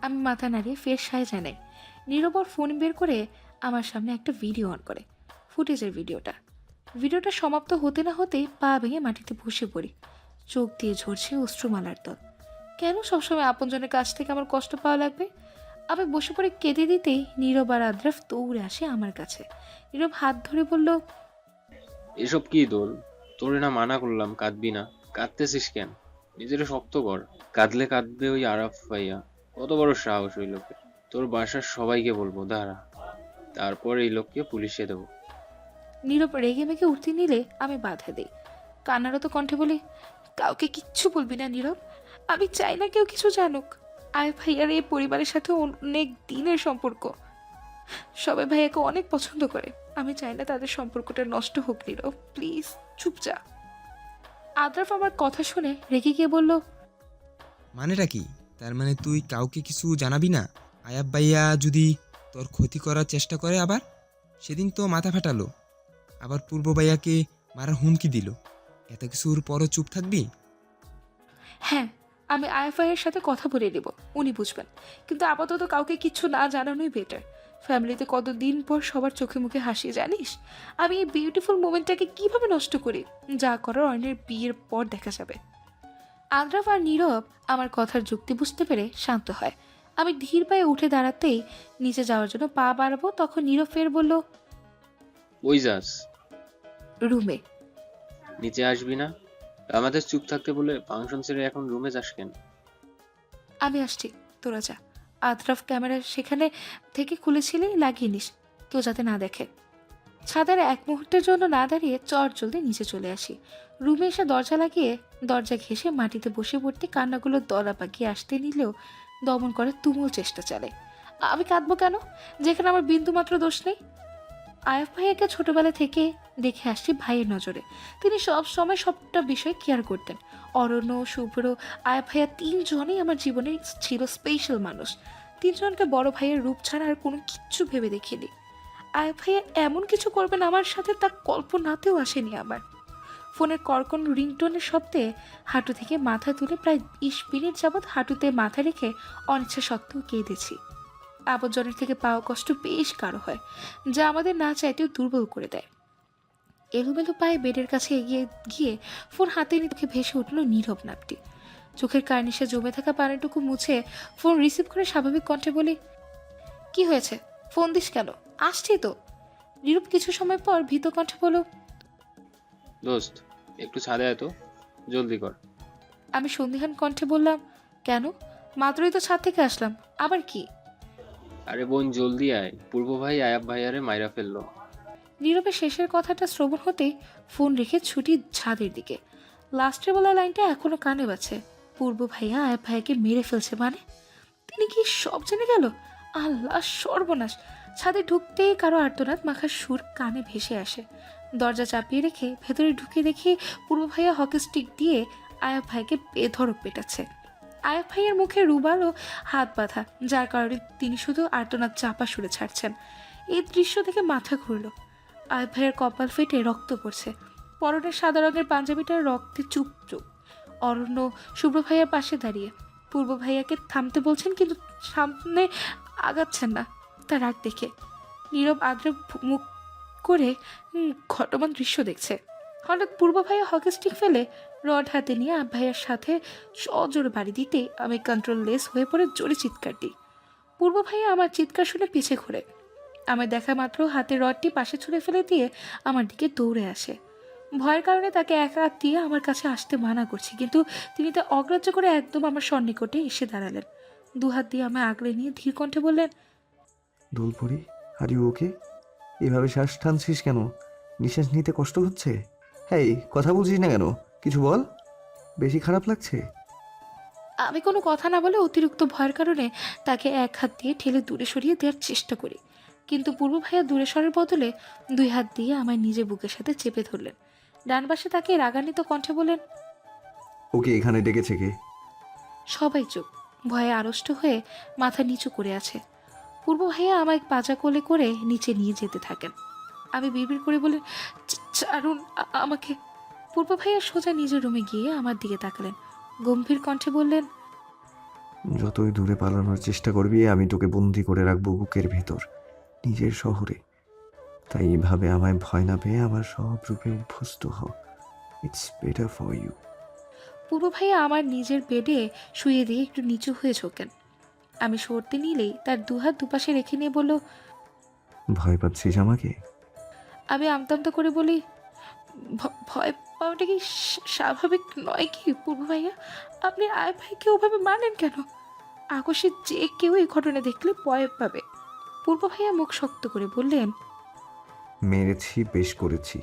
আমি মাথা নাড়িয়ে ফের সায় জানাই। নীরব ওর ফোন বের করে আমার সামনে একটা ভিডিও অন করে। ফুটেজের ভিডিওটা সমাপ্ত হতে না হতেই পা ভেঙে মাটিতে বসে পড়ি। চোখ দিয়ে ঝরছে অশ্রুমালার দল। কেন সবসময় আপনজনের কাছ থেকে আমার কষ্ট পাওয়া লাগবে? আমি বসে পড়ে কেঁদে দিতেই নীরব আর আদ্রাফ দৌড়ে আসে আমার কাছে। নীরব হাত ধরে বলল, এসব কি দোল, তোরে না মানা করলাম কাঁদবি না, কাঁদতেছিস কেন? নিজের শক্ত কর, কাঁদলে কাঁদবে ওই আরাফ ভাইয়া। কত বড় সাহস ওই লোকের! তোর বাসার সবাইকে বলবো, দাঁড়া, তারপর এই লোককে পুলিশে দেবো। নীরব রেগে মেগে উঠতে নিলে আমি বাধা দিই। কান্নারত কণ্ঠে বলি, কাউকে কিচ্ছু বলবি না নীরব, আমি চাই না কেউ কিছু জানুক। আয় ভাইয়ার এই পরিবারের সাথে অনেক দিনের সম্পর্ক, সবাই ভাইয়াকে অনেক পছন্দ করে। আমি চাই না তাদের সম্পর্কটা নষ্ট হোক। নীরব প্লিজ চুপ যা। আদ্রাফ আমার কথা শুনে রেগে গিয়ে বলল, মানেটা কি? তার মানে তুই কাউকে কিছু জানাবি না? আয়াব ভাইয়া যদি তোর ক্ষতি করার চেষ্টা করে আবার? সেদিন তো মাথা ফাটালো, আবার পূর্ব ভাইয়াকে মারার হুমকি দিল। এত কিছুর পরও চুপ থাকবি? হ্যাঁ, আমি আইএফআইয়ের সাথে কথা বলে নেব, উনি বুঝবেন। কিন্তু আপাতত কাউকে কিচ্ছু না জানানোই বেটার। ফ্যামিলিতে কতদিন পর সবার চোখে মুখে হাসি, জানিস? আমি এই বিউটিফুল মোমেন্টটাকে কিভাবে নষ্ট করি? যা করার অয়নের বিয়ের পর দেখা যাবে। আদ্রাফ আর নীরব আমার কথার যুক্তি বুঝতে পেরে শান্ত হয়। আমি ধীর পায়ে উঠে দাঁড়াতেই নিচে যাওয়ার জন্য পা বাড়াবো, তখন নীরব ফের বলল, ওই যাস, রুমে। নিচে আসবি না? আমাদের চুপ থাকতে বলে ফাংশন ছেড়ে এখন রুমে যাস কেন? আমি আসছি, তোরা যা। আদ্রাফ ক্যামেরা সেখানে থেকে খুলেছিলেই লাগিয়ে নিস, কেউ যাতে না দেখে। ছাদের এক মুহূর্তের জন্য না দাঁড়িয়ে চট জলদি নিচে চলে আসি। রুমে এসে দরজা লাগিয়ে দরজা ঘেঁষে মাটিতে বসে পড়তে কান্নাগুলো দলা পাকিয়ে আসতে নিলেও দমন করার তুমুল চেষ্টা চালে। আমি কাঁদবো কেন, যেখানে আমার বিন্দু মাত্র দোষ নেই? আয়াফ ভাইয়াকে ছোটবেলা থেকে দেখে আসছি ভাইয়ের নজরে। তিনি সব সময় সবটা বিষয় কেয়ার করতেন। অরণ্য, শুভ্র, আয়াফ ভাইয়া তিনজনেই আমার জীবনে ছিল স্পেশাল মানুষ। তিনজনকে বড় ভাইয়ের রূপ ছাড়া আর কোনো কিচ্ছু ভেবে দেখিনি। আয়াফ ভাইয়া এমন কিছু করবেন আমার সাথে তা কল্পনাতেও আসেনি আমার। ফোনের কর্কন রিংটোনের শব্দে হাঁটু থেকে মাথা তুলে প্রায় 20 মিনিট যাবৎ হাঁটুতে মাথা রেখে অনিচ্ছা সত্ত্বেও কেঁদেছি। আপনজনের থেকে পাওয়া কষ্ট বেশ কারো হয়, যা আমাদের না চাইতেও দুর্বল করে দেয়। এলোমেলো পায়ে বেডের কাছে এগিয়ে গিয়ে ফোন হাতে নিয়ে চোখে ভেসে উঠল নীরব নামটি। চোখের কার্নিশে জমে থাকা পানিটুকু মুছে ফোন রিসিভ করে স্বাভাবিক কণ্ঠে বলি, কি হয়েছে, ফোন দিস কেন? আসছি তো। নীরব কিছু সময় পর ভীত কণ্ঠে বলল, দোস্ত একটু ছাদে আয় তো, জলদি কর। আমি সন্দিহান কণ্ঠে বললাম, কেন? মাত্রই তো ছাদ থেকে আসলাম, আবার কি? আরে বোন জলদি আয়, পূর্ব ভাই আয়াব ভাইয়ারে মাইরা ফেললো। নীরবের শেষের কথাটা শ্রবণ হতেই ফোন রেখে ছুটি ছাদের দিকে। লাস্টের বলা লাইনটা এখনো কানে বাজছে। পূর্ব ভাইয়া আয়াব ভাইয়াকে মেরে ফেলছে মানে? তিনি কি সব জেনে গেল? আল্লাহ সর্বনাশ! ছাদে ঢুকতেই কারো আর্তনাদ মাখার সুর কানে ভেসে আসে। দরজা চাপিয়ে রেখে ভেতরে ঢুকে দেখি পূর্ব ভাইয়া হকি স্টিক দিয়ে আয়াব ভাইকে বেধড়ক পেটাচ্ছে। আয়াব ভাইয়ের মুখে রুমাল ও হাত বাঁধা, যার কারণে তিনি শুধু আর্তনাদ চাপা সুরে ছাড়ছেন। এই দৃশ্য দেখে মাথা ঘুরল। আয়াব ভাইয়ের কপাল ফেটে রক্ত পড়ছে। পরনের সাদা রঙের পাঞ্জাবিটার রক্তে চুপ চুপ। অরণ্য শুভ্র ভাইয়ার পাশে দাঁড়িয়ে পূর্ব ভাইয়াকে থামতে বলছেন, কিন্তু সামনে আগাচ্ছেন না। তার রাগ দেখে নীরব আদ্রে মুখ করে ঘটমান দৃশ্য দেখছে। হঠাৎ পূর্ব ভাইয়া হকি স্টিক ফেলে রড হাতে নিয়ে আব ভাইয়ার সাথে সজোরে বাড়ি দিতে আমি কন্ট্রোল লেস হয়ে পড়ে জোরে চিৎকার দিই। পূর্ব ভাইয়া আমার চিৎকার শুনে পিছে ঘুরে আমার দেখা মাত্র হাতের রডটি পাশে ছুঁড়ে ফেলে দিয়ে আমার দিকে দৌড়ে আসে। ভয়ের কারণে তাকে এক হাত দিয়ে আমার কাছে আসতে মানা করছি, কিন্তু তিনি তা অগ্রাহ্য করে একদম আমার সন্নিকটে এসে দাঁড়ালেন। দুহাত দিয়ে আমায় আগলে নিয়ে ধীর কণ্ঠে বললেন, দোলপুরি, আর ইউ ওকে? এভাবে শ্বাস টানছিস কেন? নিঃশ্বাস নিতে কষ্ট হচ্ছে? হ্যাঁ, কথা বলছিস না কেন? কিছু বল, বেশি খারাপ লাগছে? আমি কোনো কথা না বলে অতিরিক্ত ভয়ের কারণে তাকে এক হাত দিয়ে ঠেলে দূরে সরিয়ে দেওয়ার চেষ্টা করি, কিন্তু পূর্ব ভাইয়া দূরে সরার বদলে 2 হাত দিয়ে আমায় নিজে বুকের সাথে চেপে ধরলেন। ডান পাশে তাকে রাগান্বিত কণ্ঠে বলেন, ওকে এখানে ডেকেছে কে? সবাই চুপ, ভয়ে আড়ষ্ট হয়ে মাথা নিচু করে আছে। পূর্ব ভাইয়া আমায় পাজা কোলে করে নিচে নিয়ে যেতে থাকেন। আমি বিড়বিড় করে বলে, ছাড়ুন আমাকে। পূর্ব ভাইয়া সোজা নিজের রুমে গিয়ে আমার দিকে তাকালেন, গম্ভীর কণ্ঠে বললেন, যতই দূরে পালানোর চেষ্টা করবি আমি তোকে বন্দি করে রাখবো বুকের ভেতর, নিজের শহরে। তাই এভাবে আমায় ভয় না পেয়ে আমার সব রূপে অভ্যস্ত হ। It's better for you. পূর্ব ভাইয়া আমার নিজের বেডে শুয়ে দিয়ে একটু নিচু হয়ে ঝোঁকেন। আমি সরতে নিলেই তার দুহাত দুপাশে রেখে নিয়ে বলল, ভয় পাচ্ছিস আমাকে? আমি আমতামতা করে বলি, ভয় পাওয়াটা কি স্বাভাবিক নয় কি পূর্ব ভাইয়া? আপনি আয় ভাইকে ওভাবে মানেন কেন? আকাশে যে কেউ এই ঘটনা দেখলে ভয় পাবে। পূর্ব ভাইয়া মুখ শক্ত করে বললেন, মেরেছি, বেশ করেছি।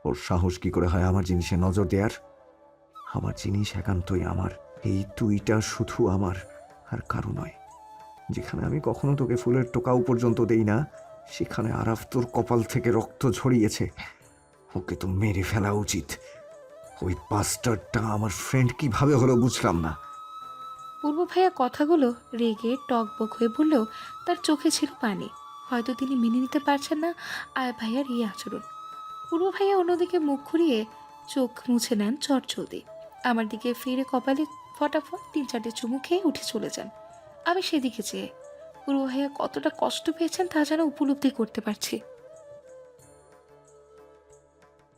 ওর সাহস কি করে হয় আমার জিনিসে নজর দেওয়ার? আমার জিনিস একান্তই আমার। এই তুইটা শুধু আমার, আর কারো নয়। যেখানে আমি কখনো তোকে ফুলের টোকাও পর্যন্ত দেই না, সেখানে আরাফ তোর কপাল থেকে রক্ত ঝরিয়েছে। ওকে তো মেরে ফেলা উচিত। ওই বাস্টারটা আমার ফ্রেন্ড কিভাবে হলো বুঝলাম না। পূর্ব ভাইয়া কথাগুলো রেগে টকবক হয়ে বললেও তার চোখে ছিল পানি। হয়তো তিনি মেনে নিতে পারছেন না আয় ভাইয়ার এই আচরণ। পূর্ব ভাইয়া অন্যদিকে মুখ ঘুরিয়ে চোখ মুছে নেন চটজলদি। আমার দিকে ফিরে কপালে ফটাফট 3-4টে চুমু খেয়ে উঠে চলে যান। আমি সেদিকে চেয়ে পূর্ব ভাইয়া কতটা কষ্ট পেয়েছেন তা যেন উপলব্ধি করতে পারছি।